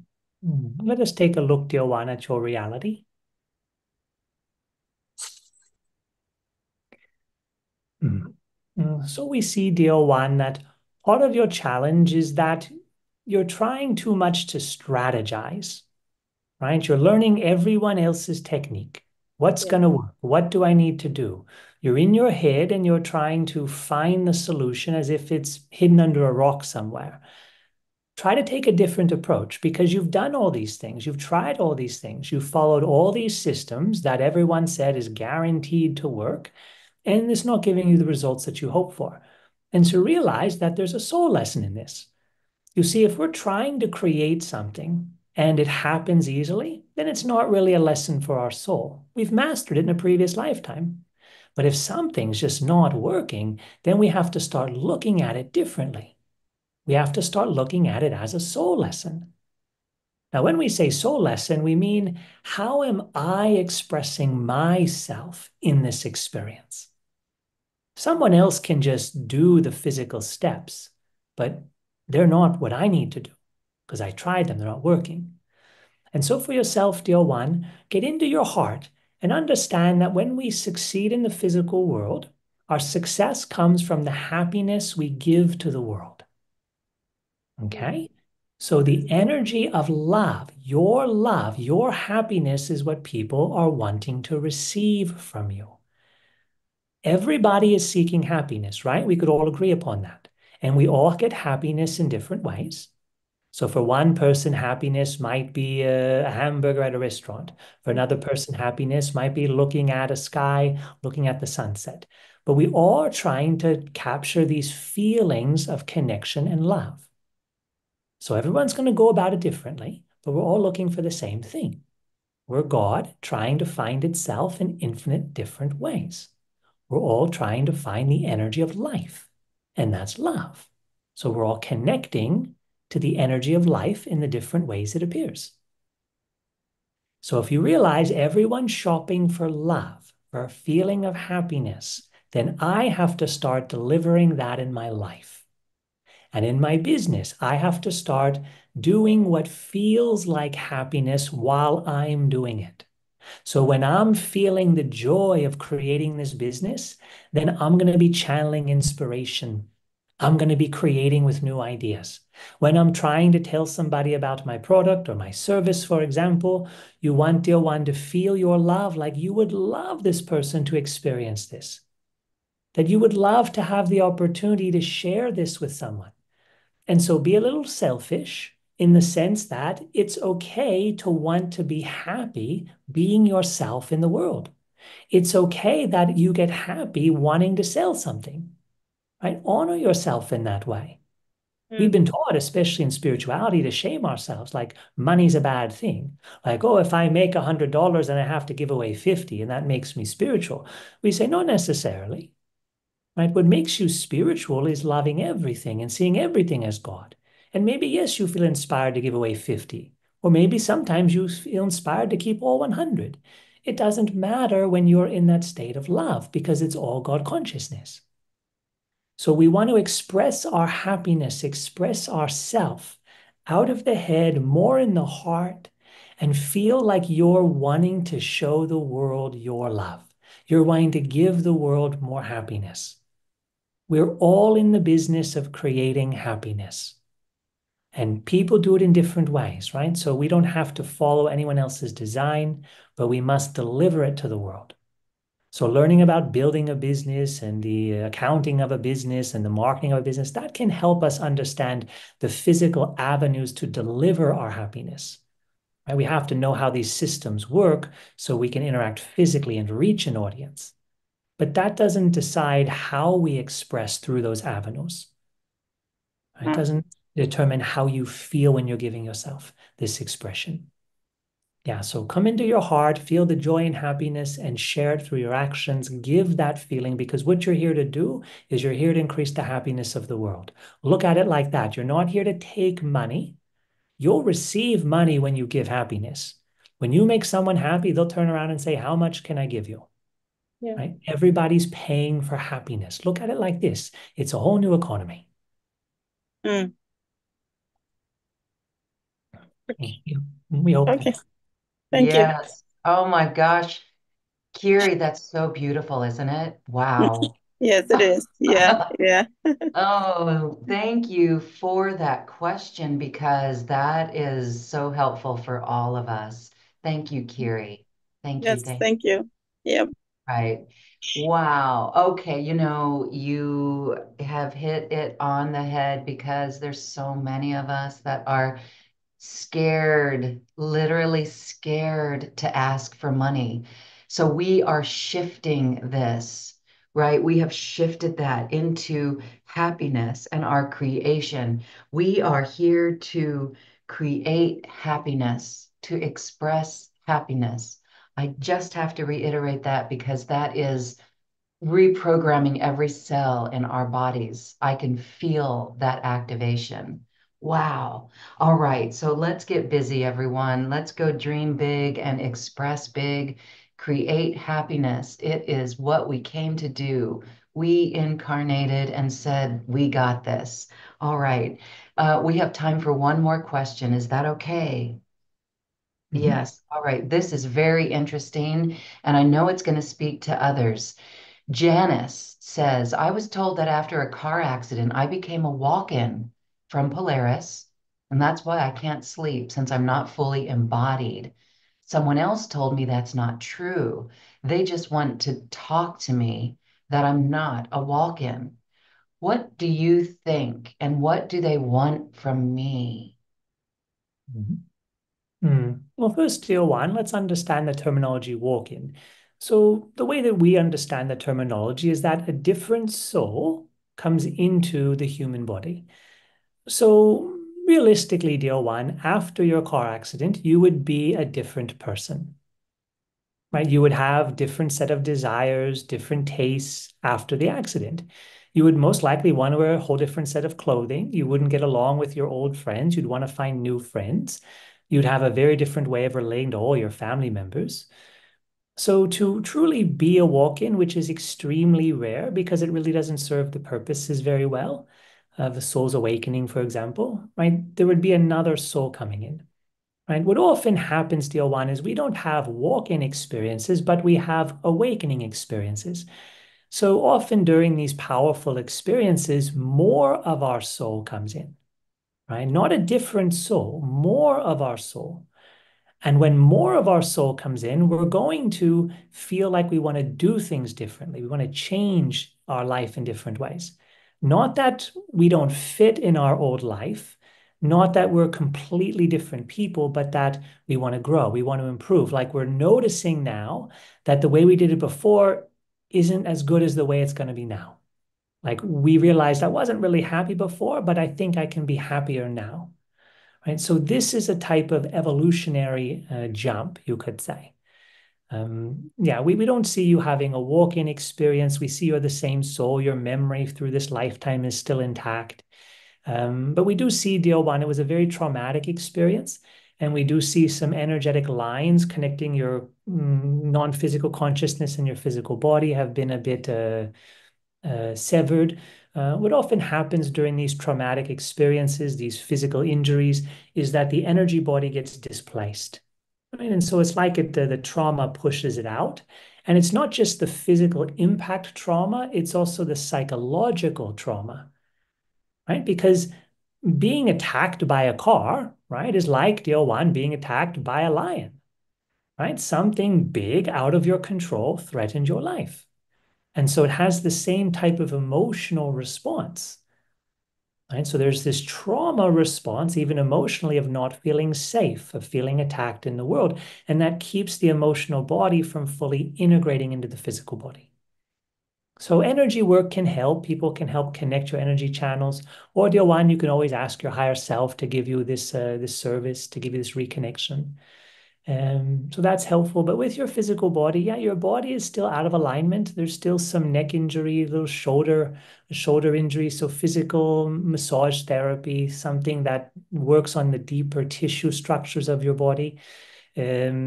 C: Let us take a look, dear one, at your reality. Hmm. So we see, dear one, that part of your challenge is that you're trying too much to strategize, right? You're learning everyone else's technique. What's
B: Yeah.
C: going to work? What do I need to do? You're in your head and you're trying to find the solution as if it's hidden under a rock somewhere. Try to take a different approach because you've done all these things. You've tried all these things. You've followed all these systems that everyone said is guaranteed to work, and it's not giving you the results that you hope for. And to realize that there's a soul lesson in this. You see, if we're trying to create something and it happens easily, then it's not really a lesson for our soul. We've mastered it in a previous lifetime. But if something's just not working, then we have to start looking at it differently. We have to start looking at it as a soul lesson. Now, when we say soul lesson, we mean how am I expressing myself in this experience? Someone else can just do the physical steps, but they're not what I need to do because I tried them, they're not working. And so, for yourself, dear one, get into your heart and understand that when we succeed in the physical world, our success comes from the happiness we give to the world. Okay? So, the energy of love, your happiness is what people are wanting to receive from you. Everybody is seeking happiness, right? We could all agree upon that. And we all get happiness in different ways. So for one person, happiness might be a hamburger at a restaurant. For another person, happiness might be looking at a sky, looking at the sunset. But we all are trying to capture these feelings of connection and love. So everyone's going to go about it differently, but we're all looking for the same thing. We're God trying to find itself in infinite different ways. We're all trying to find the energy of life, and that's love. So we're all connecting to the energy of life in the different ways it appears. So if you realize everyone's shopping for love, for a feeling of happiness, then I have to start delivering that in my life. And in my business, I have to start doing what feels like happiness while I'm doing it. So when I'm feeling the joy of creating this business, then I'm going to be channeling inspiration. I'm going to be creating with new ideas. When I'm trying to tell somebody about my product or my service, for example, you want, dear one, to feel your love like you would love this person to experience this, that you would love to have the opportunity to share this with someone. And so be a little selfish in the sense that it's okay to want to be happy being yourself in the world. It's okay that you get happy wanting to sell something, right? Honor yourself in that way. We've been taught, especially in spirituality, to shame ourselves, like money's a bad thing. Like, oh, if I make $100 and I have to give away 50 and that makes me spiritual. We say, not necessarily. Right? What makes you spiritual is loving everything and seeing everything as God. And maybe, yes, you feel inspired to give away 50, or maybe sometimes you feel inspired to keep all 100. It doesn't matter when you're in that state of love because it's all God consciousness. So we want to express our happiness, express ourself out of the head, more in the heart, and feel like you're wanting to show the world your love. You're wanting to give the world more happiness. We're all in the business of creating happiness. And people do it in different ways, right? So we don't have to follow anyone else's design, but we must deliver it to the world. So learning about building a business and the accounting of a business and the marketing of a business, that can help us understand the physical avenues to deliver our happiness. Right? We have to know how these systems work so we can interact physically and reach an audience. But that doesn't decide how we express through those avenues. It doesn't determine how you feel when you're giving yourself this expression. Yeah, so come into your heart, feel the joy and happiness, and share it through your actions. Give that feeling because what you're here to do is you're here to increase the happiness of the world. Look at it like that. You're not here to take money. You'll receive money when you give happiness. When you make someone happy, they'll turn around and say, how much can I give you?
B: Yeah.
C: Right? Everybody's paying for happiness. Look at it like this. It's a whole new economy.
B: Mm.
C: We hope
B: Okay.
C: that.
B: Thank you.
A: Yes. Oh my gosh. Kiri, that's so beautiful, isn't it? Wow.
B: Yes, it is. Yeah. Yeah.
A: Oh, thank you for that question because that is so helpful for all of us. Thank you, Kiri. Thank you.
B: Yes, thank you. Yeah.
A: Right. Wow. Okay. You have hit it on the head because there's so many of us that are scared, literally scared to ask for money. So we are shifting this, right? We have shifted that into happiness and our creation. We are here to create happiness, to express happiness. I just have to reiterate that because that is reprogramming every cell in our bodies. I can feel that activation. Wow. All right. So let's get busy, everyone. Let's go dream big and express big, create happiness. It is what we came to do. We incarnated and said, we got this. All right. We have time for one more question. Is that okay? Yes. All right. This is very interesting, and I know it's going to speak to others. Janice says, I was told that after a car accident, I became a walk-in from Polaris, and that's why I can't sleep since I'm not fully embodied. Someone else told me that's not true. They just want to talk to me that I'm not a walk-in. What do you think, and what do they want from me?
C: Mhm. Well, first, dear one, let's understand the terminology walk-in. So the way that we understand the terminology is that a different soul comes into the human body. So realistically, dear one, after your car accident, you would be a different person, right? You would have different set of desires, different tastes after the accident. You would most likely want to wear a whole different set of clothing. You wouldn't get along with your old friends. You'd want to find new friends. You'd have a very different way of relating to all your family members. So to truly be a walk-in, which is extremely rare because it really doesn't serve the purposes very well, of the soul's awakening, for example, right? There would be another soul coming in, right? What often happens, dear one, is we don't have walk-in experiences, but we have awakening experiences. So often during these powerful experiences, more of our soul comes in, right? Not a different soul, more of our soul. And when more of our soul comes in, we're going to feel like we want to do things differently. We want to change our life in different ways. Not that we don't fit in our old life, not that we're completely different people, but that we want to grow, we want to improve. Like we're noticing now that the way we did it before isn't as good as the way it's going to be now. Like we realized I wasn't really happy before, but I think I can be happier now. Right? So this is a type of evolutionary jump, you could say. Yeah, we don't see you having a walk-in experience. We see you're the same soul. Your memory through this lifetime is still intact. But we do see, dear one, it was a very traumatic experience. And we do see some energetic lines connecting your non-physical consciousness and your physical body have been a bit severed. What often happens during these traumatic experiences, these physical injuries, is that the energy body gets displaced. Right? And so it's like the trauma pushes it out. And it's not just the physical impact trauma, it's also the psychological trauma, right? Because being attacked by a car, right, is like dear one being attacked by a lion, right? Something big out of your control threatened your life. And so it has the same type of emotional response, right? So there's this trauma response, even emotionally, of not feeling safe, of feeling attacked in the world. And that keeps the emotional body from fully integrating into the physical body. So energy work can help. People can help connect your energy channels. Or dear one, you can always ask your higher self to give you this service, to give you this reconnection. So that's helpful. But with your physical body, yeah, your body is still out of alignment. There's still some neck injury, a little shoulder injury. So physical massage therapy, something that works on the deeper tissue structures of your body. There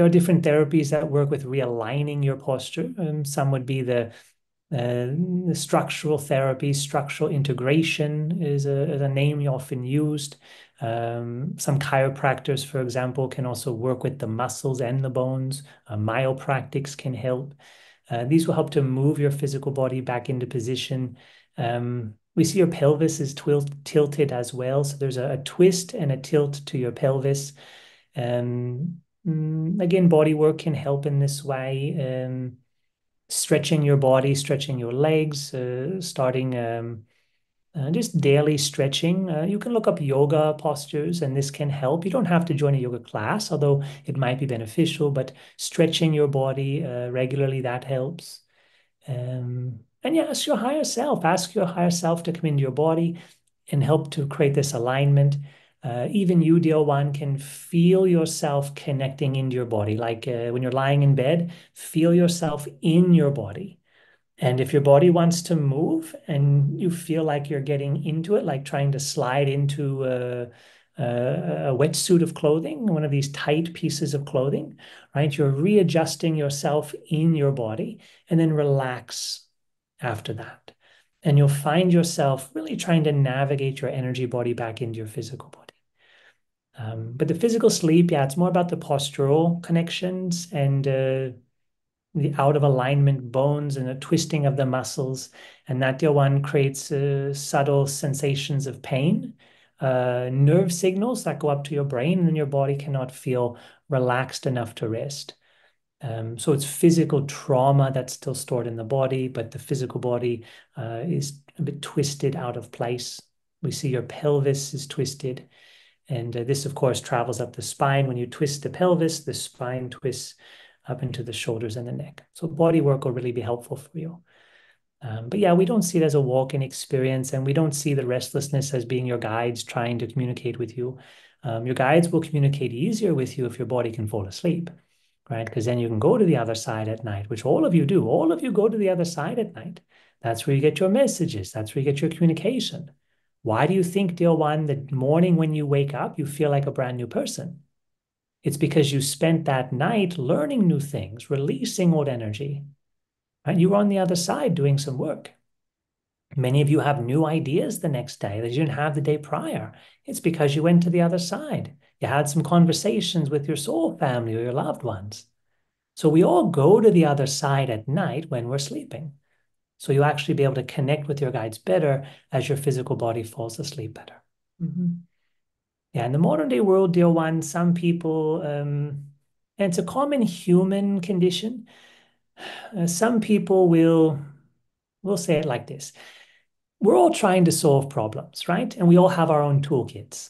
C: are different therapies that work with realigning your posture. Some would be the structural therapy, structural integration is a name often used. Some chiropractors, for example, can also work with the muscles and the bones. Myopractics can help. These will help to move your physical body back into position. We see your pelvis is tilted as well. So there's a twist and a tilt to your pelvis. Again, body work can help in this way. Stretching your body, stretching your legs, starting just daily stretching. You can look up yoga postures, and this can help. You don't have to join a yoga class, although it might be beneficial, but stretching your body regularly, that helps. And yeah, ask your higher self. Ask your higher self to come into your body and help to create this alignment. Even you, dear one, can feel yourself connecting into your body. Like when you're lying in bed, feel yourself in your body. And if your body wants to move and you feel like you're getting into it, like trying to slide into a wetsuit of clothing, one of these tight pieces of clothing, right? You're readjusting yourself in your body and then relax after that. And you'll find yourself really trying to navigate your energy body back into your physical body. But the physical sleep, yeah, it's more about the postural connections and the out of alignment bones and the twisting of the muscles. And that, dear one, creates subtle sensations of pain, nerve signals that go up to your brain, and then your body cannot feel relaxed enough to rest. So it's physical trauma that's still stored in the body, but the physical body is a bit twisted out of place. We see your pelvis is twisted. And this, of course, travels up the spine. When you twist the pelvis, the spine twists up into the shoulders and the neck. So body work will really be helpful for you. But yeah, we don't see it as a walk-in experience, and we don't see the restlessness as being your guides trying to communicate with you. Your guides will communicate easier with you if your body can fall asleep, right? Because then you can go to the other side at night, which all of you do. All of you go to the other side at night. That's where you get your messages. That's where you get your communication. Why do you think, dear one, that morning when you wake up, you feel like a brand new person? It's because you spent that night learning new things, releasing old energy, right? You were on the other side doing some work. Many of you have new ideas the next day that you didn't have the day prior. It's because you went to the other side. You had some conversations with your soul family or your loved ones. So we all go to the other side at night when we're sleeping. So you'll actually be able to connect with your guides better as your physical body falls asleep better. Yeah, in the modern day world, dear one, some people, and it's a common human condition. Some people will say it like this. We're all trying to solve problems, right? And we all have our own toolkits.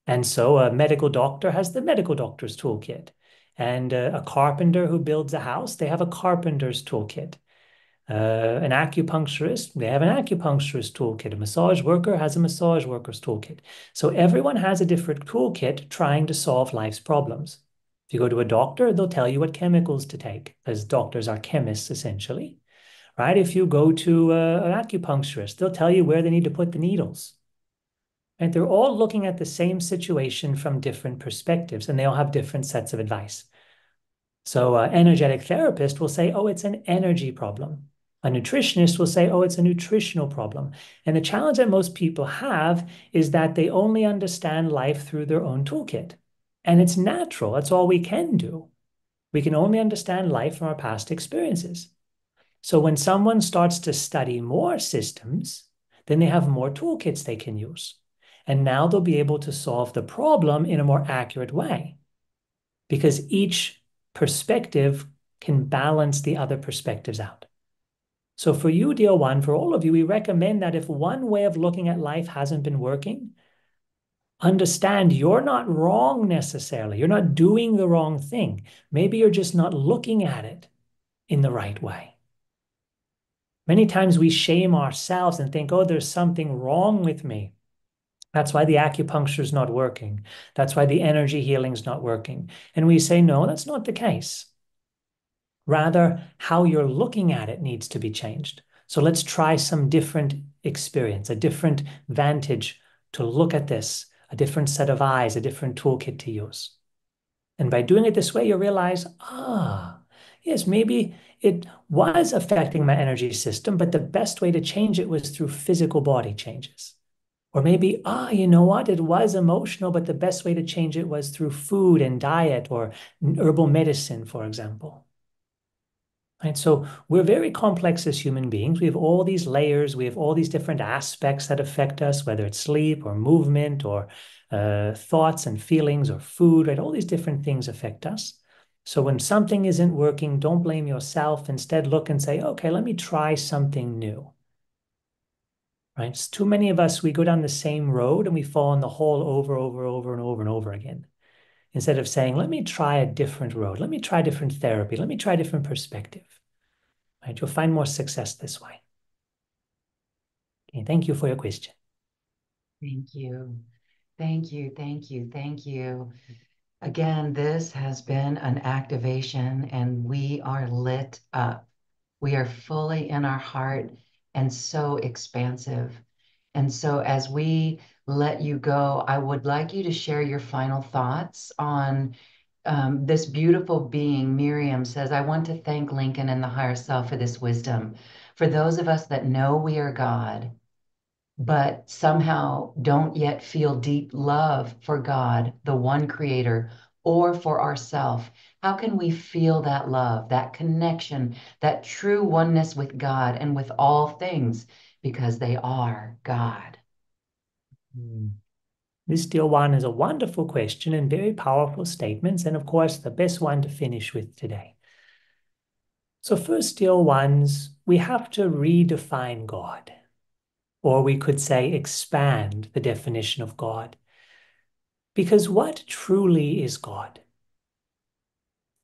C: And so a medical doctor has the medical doctor's toolkit. And a carpenter who builds a house, they have a carpenter's toolkit. An acupuncturist, they have an acupuncturist toolkit. A massage worker has a massage worker's toolkit. So everyone has a different toolkit trying to solve life's problems. If you go to a doctor, they'll tell you what chemicals to take, because doctors are chemists essentially, right? If you go to an acupuncturist, they'll tell you where they need to put the needles. And they're all looking at the same situation from different perspectives, and they all have different sets of advice. So an energetic therapist will say, oh, it's an energy problem. A nutritionist will say, oh, it's a nutritional problem. And the challenge that most people have is that they only understand life through their own toolkit. And it's natural. That's all we can do. We can only understand life from our past experiences. So when someone starts to study more systems, then they have more toolkits they can use. And now they'll be able to solve the problem in a more accurate way, because each perspective can balance the other perspectives out. So for you, dear one, for all of you, we recommend that if one way of looking at life hasn't been working, understand you're not wrong necessarily. You're not doing the wrong thing. Maybe you're just not looking at it in the right way. Many times we shame ourselves and think, oh, there's something wrong with me. That's why the acupuncture is not working. That's why the energy healing is not working. And we say, no, that's not the case. Rather, how you're looking at it needs to be changed. So let's try some different experience, a different vantage to look at this, a different set of eyes, a different toolkit to use. And by doing it this way, you realize, yes, maybe it was affecting my energy system, but the best way to change it was through physical body changes. Or maybe, you know what? It was emotional, but the best way to change it was through food and diet or herbal medicine, for example. Right? So we're very complex as human beings. We have all these layers. We have all these different aspects that affect us, whether it's sleep or movement or thoughts and feelings or food, right? All these different things affect us. So when something isn't working, don't blame yourself. Instead, look and say, okay, let me try something new. Right? It's too many of us, we go down the same road and we fall in the hole over and over again. Instead of saying, let me try a different road. Let me try different therapy. Let me try a different perspective. Right? You'll find more success this way. Okay, thank you for your question.
A: Thank you. Thank you. Thank you. Thank you. Again, this has been an activation and we are lit up. We are fully in our heart and so expansive. And so as we let you go, I would like you to share your final thoughts on this beautiful being. Miriam says, I want to thank Lincoln and the higher self for this wisdom. For those of us that know we are God, but somehow don't yet feel deep love for God, the one creator, or for ourself, how can we feel that love, that connection, that true oneness with God and with all things? Because they are God.
C: This, dear one, is a wonderful question and very powerful statements, and of course, the best one to finish with today. So first, dear ones, we have to redefine God, or we could say expand the definition of God. Because what truly is God?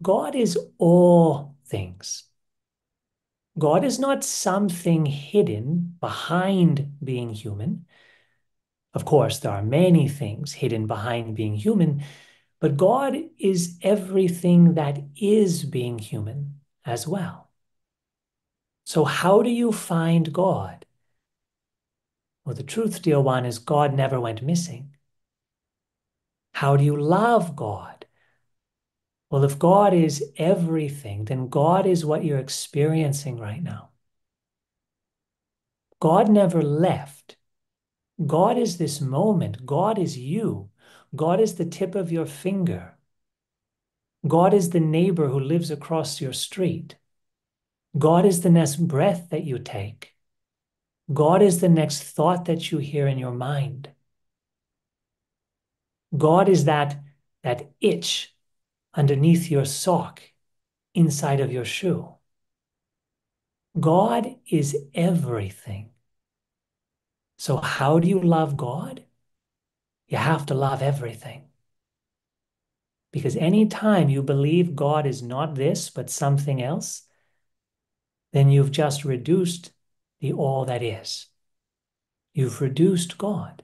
C: God is all things. God is not something hidden behind being human. Of course, there are many things hidden behind being human, but God is everything that is being human as well. So how do you find God? Well, the truth, dear one, is God never went missing. How do you love God? Well, if God is everything, then God is what you're experiencing right now. God never left. God is this moment. God is you. God is the tip of your finger. God is the neighbor who lives across your street. God is the next breath that you take. God is the next thought that you hear in your mind. God is that itch underneath your sock, inside of your shoe. God is everything. So how do you love God? You have to love everything. Because anytime you believe God is not this, but something else, then you've just reduced the all that is. You've reduced God.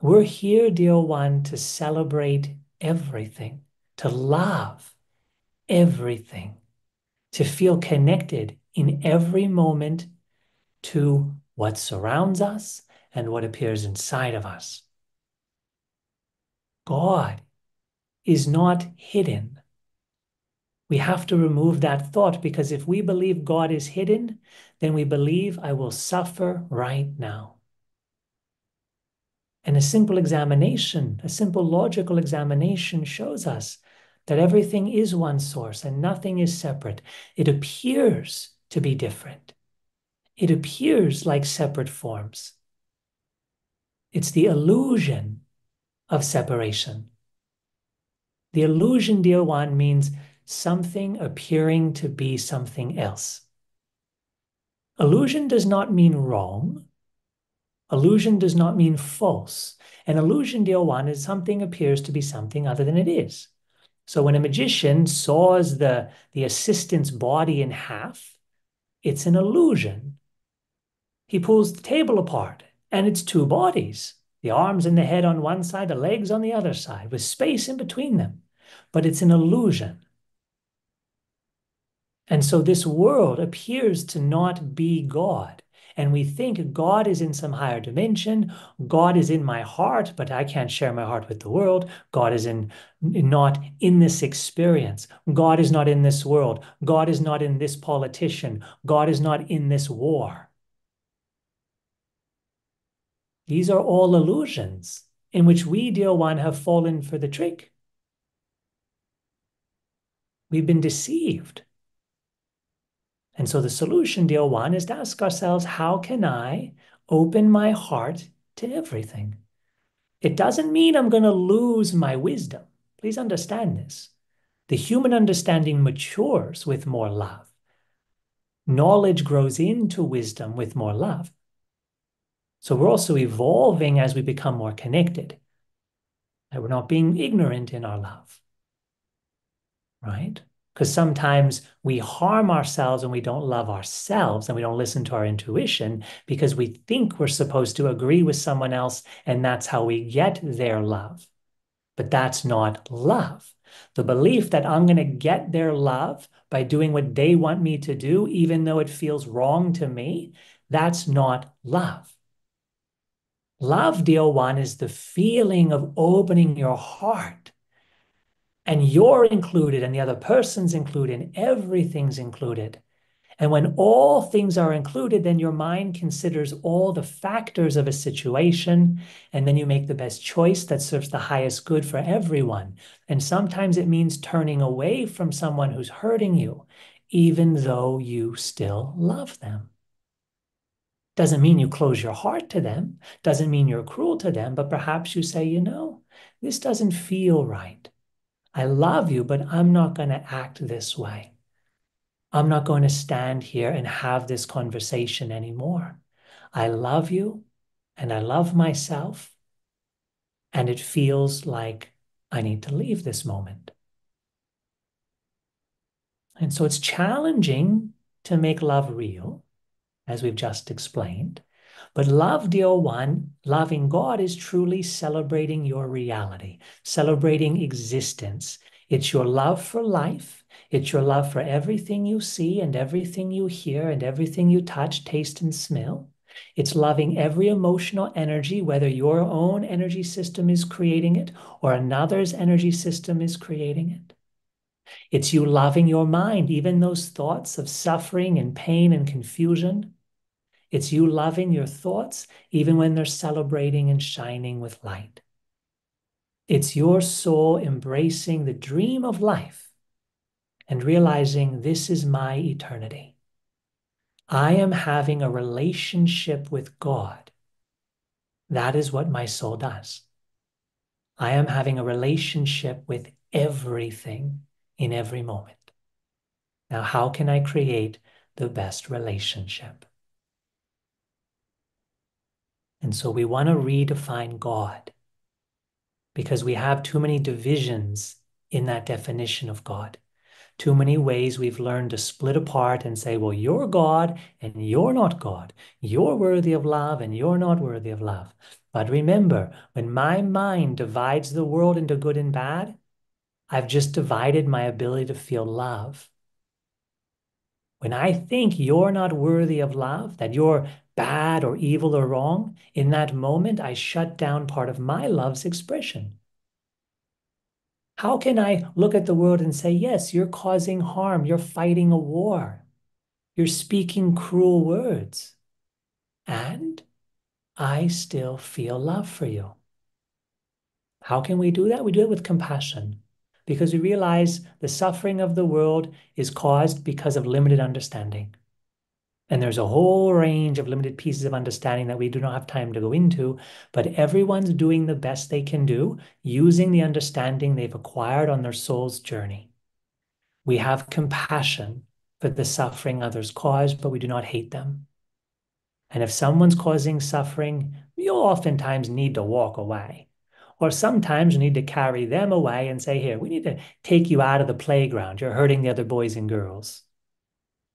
C: We're here, dear one, to celebrate everything, to love everything, to feel connected in every moment to what surrounds us and what appears inside of us. God is not hidden. We have to remove that thought, because if we believe God is hidden, then we believe I will suffer right now. And a simple examination, a simple logical examination shows us that everything is one source and nothing is separate. It appears to be different. It appears like separate forms. It's the illusion of separation. The illusion, dear one, means something appearing to be something else. Illusion does not mean wrong. Illusion does not mean false. An illusion, dear one, is something appears to be something other than it is. So when a magician saws the assistant's body in half, it's an illusion. He pulls the table apart, and it's two bodies, the arms and the head on one side, the legs on the other side, with space in between them. But it's an illusion. And so this world appears to not be God. And we think God is in some higher dimension. God is in my heart, but I can't share my heart with the world. God is not in this experience. God is not in this world. God is not in this politician. God is not in this war. These are all illusions in which we, dear one, have fallen for the trick. We've been deceived. And so the solution, dear one, is to ask ourselves, how can I open my heart to everything? It doesn't mean I'm going to lose my wisdom. Please understand this. The human understanding matures with more love. Knowledge grows into wisdom with more love. So we're also evolving as we become more connected. And we're not being ignorant in our love, right? Because sometimes we harm ourselves and we don't love ourselves and we don't listen to our intuition because we think we're supposed to agree with someone else and that's how we get their love. But that's not love. The belief that I'm going to get their love by doing what they want me to do, even though it feels wrong to me, that's not love. Love, dear one, is the feeling of opening your heart. And you're included, and the other person's included, and everything's included. And when all things are included, then your mind considers all the factors of a situation, and then you make the best choice that serves the highest good for everyone. And sometimes it means turning away from someone who's hurting you, even though you still love them. Doesn't mean you close your heart to them, doesn't mean you're cruel to them, but perhaps you say, this doesn't feel right. I love you, but I'm not going to act this way. I'm not going to stand here and have this conversation anymore. I love you and I love myself, and it feels like I need to leave this moment. And so it's challenging to make love real, as we've just explained. But love, dear one, loving God is truly celebrating your reality, celebrating existence. It's your love for life. It's your love for everything you see and everything you hear and everything you touch, taste, and smell. It's loving every emotional energy, whether your own energy system is creating it or another's energy system is creating it. It's you loving your mind, even those thoughts of suffering and pain and confusion. It's you loving your thoughts, even when they're celebrating and shining with light. It's your soul embracing the dream of life and realizing this is my eternity. I am having a relationship with God. That is what my soul does. I am having a relationship with everything in every moment. Now, how can I create the best relationship? And so we want to redefine God because we have too many divisions in that definition of God. Too many ways we've learned to split apart and say, well, you're God and you're not God. You're worthy of love and you're not worthy of love. But remember, when my mind divides the world into good and bad, I've just divided my ability to feel love. When I think you're not worthy of love, that you're bad or evil or wrong, in that moment, I shut down part of my love's expression. How can I look at the world and say, yes, you're causing harm, you're fighting a war, you're speaking cruel words, and I still feel love for you? How can we do that? We do it with compassion because we realize the suffering of the world is caused because of limited understanding. And there's a whole range of limited pieces of understanding that we do not have time to go into, but everyone's doing the best they can do using the understanding they've acquired on their soul's journey. We have compassion for the suffering others cause, but we do not hate them. And if someone's causing suffering, you'll oftentimes need to walk away. Or sometimes you need to carry them away and say, here, we need to take you out of the playground. You're hurting the other boys and girls.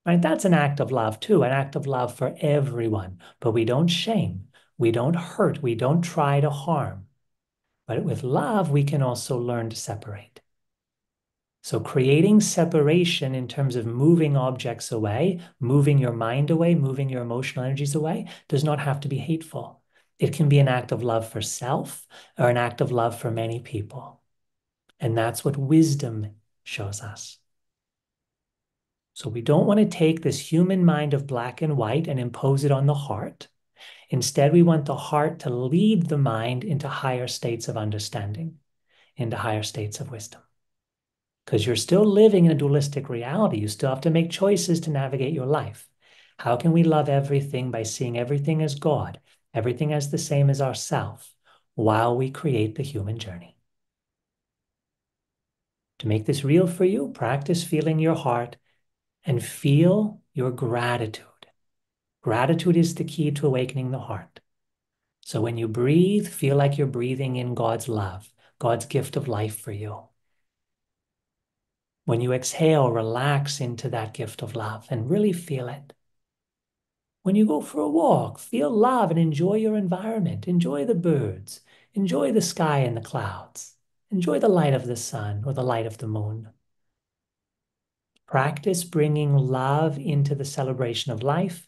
C: Right? That's an act of love too, an act of love for everyone. But we don't shame, we don't hurt, we don't try to harm. But with love, we can also learn to separate. So creating separation in terms of moving objects away, moving your mind away, moving your emotional energies away, does not have to be hateful. It can be an act of love for self or an act of love for many people. And that's what wisdom shows us. So we don't want to take this human mind of black and white and impose it on the heart. Instead, we want the heart to lead the mind into higher states of understanding, into higher states of wisdom. Because you're still living in a dualistic reality. You still have to make choices to navigate your life. How can we love everything by seeing everything as God, everything as the same as ourself? while we create the human journey. To make this real for you, practice feeling your heart and feel your gratitude. Gratitude is the key to awakening the heart. So when you breathe, feel like you're breathing in God's love, God's gift of life for you. When you exhale, relax into that gift of love and really feel it. When you go for a walk, feel love and enjoy your environment. Enjoy the birds. Enjoy the sky and the clouds. Enjoy the light of the sun or the light of the moon. Practice bringing love into the celebration of life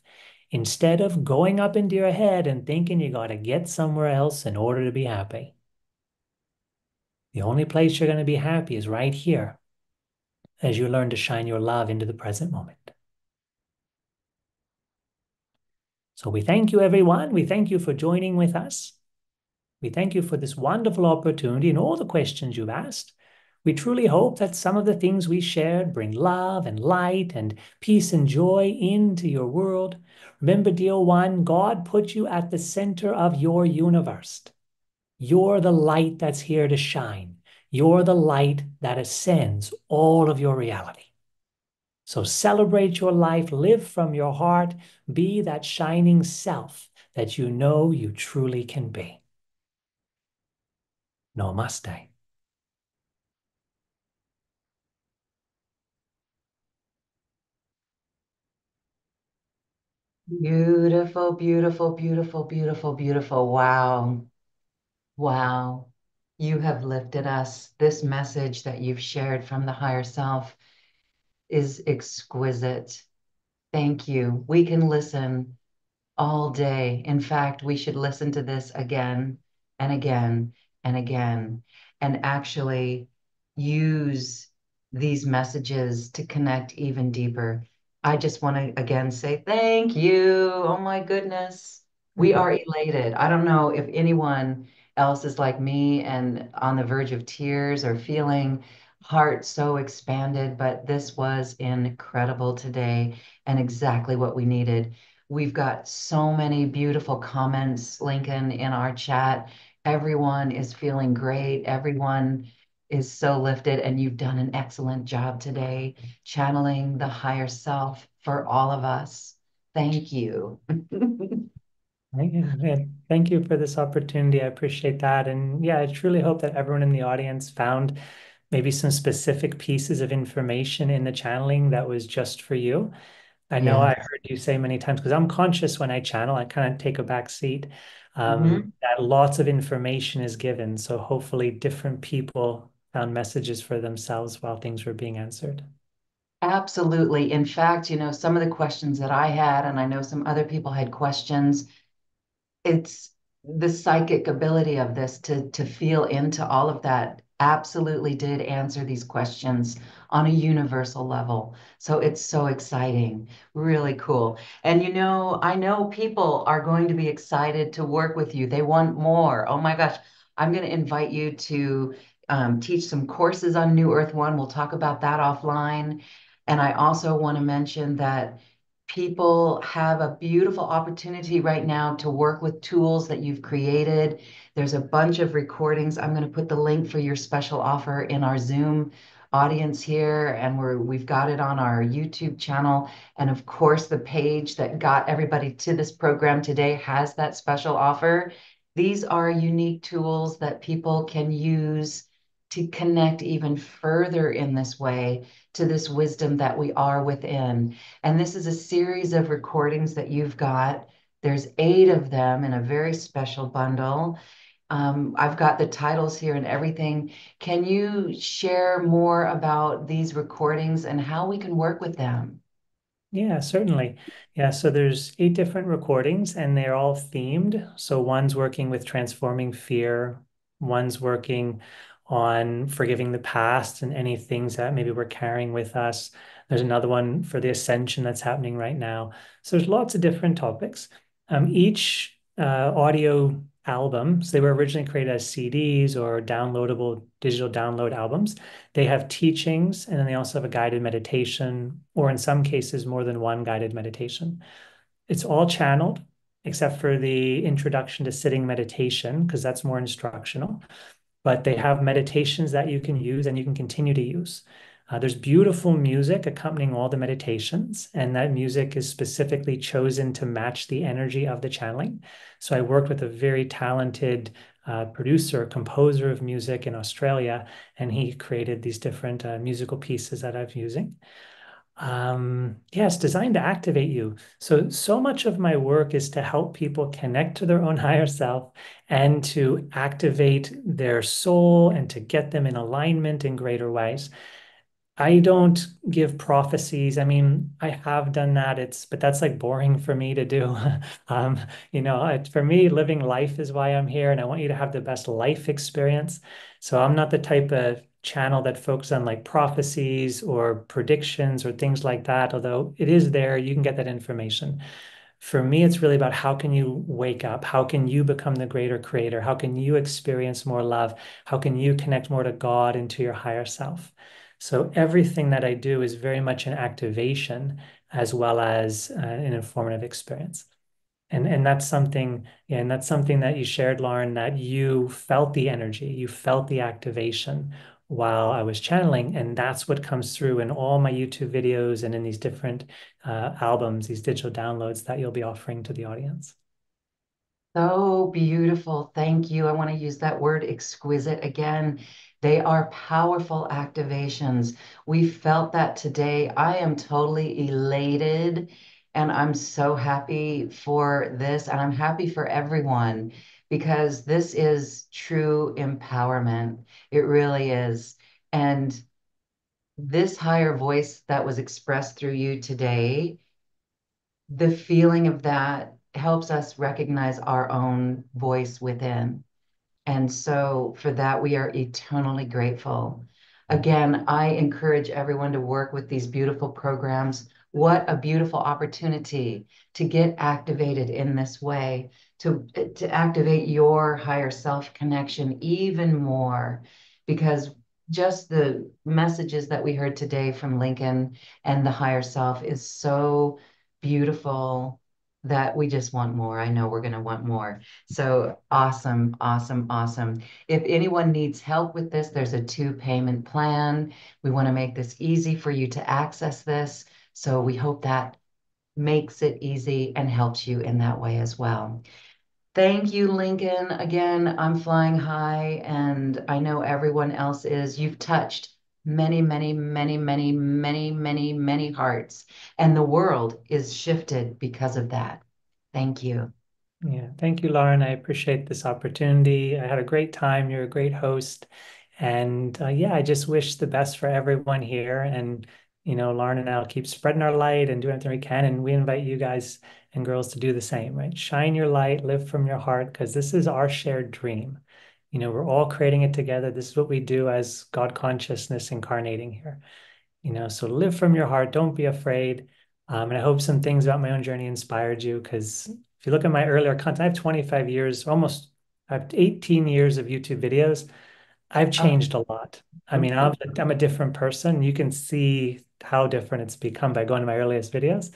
C: instead of going up into your head and thinking you got to get somewhere else in order to be happy. The only place you're going to be happy is right here as you learn to shine your love into the present moment. So we thank you, everyone. We thank you for joining with us. We thank you for this wonderful opportunity and all the questions you've asked. We truly hope that some of the things we shared bring love and light and peace and joy into your world. Remember, dear one, God put you at the center of your universe. You're the light that's here to shine. You're the light that ascends all of your reality. So celebrate your life, live from your heart, be that shining self that you know you truly can be. Namaste.
A: Beautiful, beautiful, beautiful, beautiful, beautiful. Wow. Wow. You have lifted us. This message that you've shared from the higher self is exquisite. Thank you. We can listen all day. In fact, we should listen to this again and again and again, and actually use these messages to connect even deeper. I just want to again say thank you. Oh my goodness. We are elated. I don't know if anyone else is like me and on the verge of tears or feeling heart so expanded, but this was incredible today and exactly what we needed. We've got so many beautiful comments, Lincoln, in our chat. Everyone is feeling great. Everyone is so lifted, and you've done an excellent job today channeling the higher self for all of us. Thank you.
C: Thank you for this opportunity. I appreciate that. And yeah, I truly hope that everyone in the audience found maybe some specific pieces of information in the channeling that was just for you. I know I
A: Yes.
C: heard you say many times, because I'm conscious when I channel, I kind of take a back seat,
A: Mhm.
C: that lots of information is given. So hopefully different people found messages for themselves while things were being answered.
A: Absolutely. In fact, some of the questions that I had, and I know some other people had questions, it's the psychic ability of this to feel into all of that absolutely did answer these questions on a universal level. So it's so exciting, really cool. And I know people are going to be excited to work with you. They want more. Oh my gosh, I'm going to invite you to teach some courses on New Earth One. We'll talk about that offline. And I also want to mention that people have a beautiful opportunity right now to work with tools that you've created. There's a bunch of recordings. I'm going to put the link for your special offer in our Zoom audience here, and we've got it on our YouTube channel. And of course, the page that got everybody to this program today has that special offer. These are unique tools that people can use to connect even further in this way to this wisdom that we are within. And this is a series of recordings that you've got. There's 8 of them in a very special bundle. I've got the titles here and everything. Can you share more about these recordings and how we can work with them?
C: Yeah, certainly. Yeah, so there's 8 different recordings and they're all themed. So one's working with transforming fear, one's working on forgiving the past and any things that maybe we're carrying with us. There's another one for the ascension that's happening right now. So there's lots of different topics. Each audio album, so they were originally created as CDs or downloadable digital download albums. They have teachings, and then they also have a guided meditation, or in some cases, more than one guided meditation. It's all channeled. except for the introduction to sitting meditation, because that's more instructional. But they have meditations that you can use and you can continue to use. There's beautiful music accompanying all the meditations, and that music is specifically chosen to match the energy of the channeling. So I worked with a very talented producer, composer of music in Australia, and he created these different musical pieces that I'm using. Yeah, it's designed to activate you. So much of my work is to help people connect to their own higher self and to activate their soul and to get them in alignment in greater ways. I don't give prophecies. I mean, I have done that. But that's like boring for me to do. Um, for me, living life is why I'm here, and I want you to have the best life experience. So I'm not the type of channel that focuses on like prophecies or predictions or things like that, although it is there, you can get that information. For me, it's really about how can you wake up? How can you become the greater creator? How can you experience more love? How can you connect more to God and to your higher self? So everything that I do is very much an activation as well as an informative experience. And that's something, yeah, and that's something that you shared, Lauren, that you felt the energy, you felt the activation while I was channeling. And that's what comes through in all my YouTube videos and in these different albums, these digital downloads that you'll be offering to the audience.
A: So beautiful. Thank you. I want to use that word exquisite again. They are powerful activations. We felt that today. I am totally elated and I'm so happy for this. And I'm happy for everyone because this is true empowerment. It really is. And this higher voice that was expressed through you today, the feeling of that helps us recognize our own voice within. And so for that, we are eternally grateful. Again, I encourage everyone to work with these beautiful programs. What a beautiful opportunity to get activated in this way, to activate your higher self connection even more, because just the messages that we heard today from Lincoln and the higher self is so beautiful that we just want more. I know we're going to want more. So awesome, awesome, awesome. If anyone needs help with this, there's a two-payment plan. We want to make this easy for you to access this. So we hope that makes it easy and helps you in that way as well. Thank you, Lincoln. Again, I'm flying high, and I know everyone else is. You've touched many, many, many, many, many, many, many hearts, and the world is shifted because of that. Thank you.
C: Yeah, thank you, Lauren. I appreciate this opportunity. I had a great time. You're a great host. And yeah, I just wish the best for everyone here. And, Lauren and I'll keep spreading our light and doing everything we can. And we invite you guys and girls to do the same, right? Shine your light, live from your heart, because this is our shared dream. We're all creating it together. This is what we do as God consciousness incarnating here. So live from your heart. Don't be afraid. And I hope some things about my own journey inspired you because if you look at my earlier content, I have 25 years, I have 18 years of YouTube videos. I've
A: Oh,
C: changed a lot. I mean, I'm a different person. You can see how different it's become by going to my earliest videos.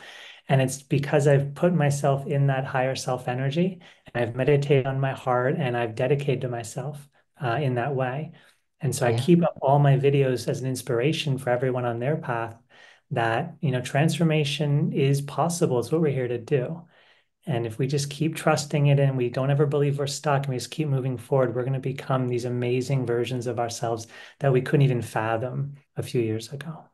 C: And it's because I've put myself in that higher self energy and I've meditated on my heart and I've dedicated to myself in that way. And so I
A: yeah.
C: keep up all my videos as an inspiration for everyone on their path that, transformation is possible. It's what we're here to do. And if we just keep trusting it and we don't ever believe we're stuck and we just keep moving forward, we're going to become these amazing versions of ourselves that we couldn't even fathom a few years ago.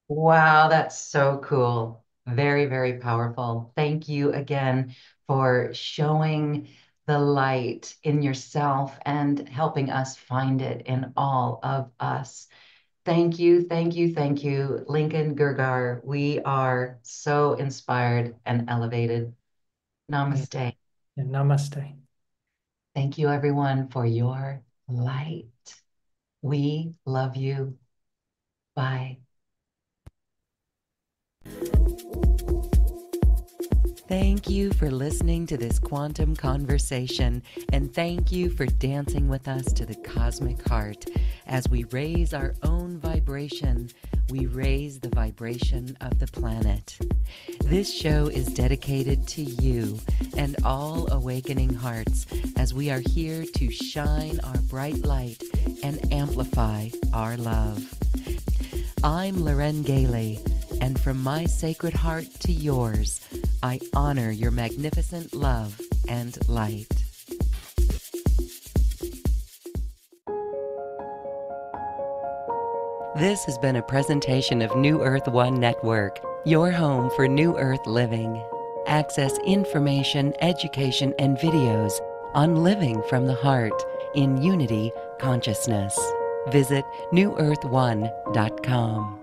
A: Wow, that's so cool. Very, very powerful. Thank you again for showing the light in yourself and helping us find it in all of us. Thank you, thank you, thank you, Lincoln Gergar. We are so inspired and elevated.
C: Yeah.
A: Namaste.
C: And namaste.
A: Thank you, everyone, for your light. We love you. Bye. Thank you for listening to this quantum conversation, and thank you for dancing with us to the cosmic heart. As we raise our own vibration, we raise the vibration of the planet. This show is dedicated to you and all awakening hearts, as we are here to shine our bright light and amplify our love. I'm Loren Gailey, and from my sacred heart to yours, I honor your magnificent love and light. This has been a presentation of New Earth One Network, your home for New Earth living. Access information, education, and videos on living from the heart in unity consciousness. Visit newearth1.com.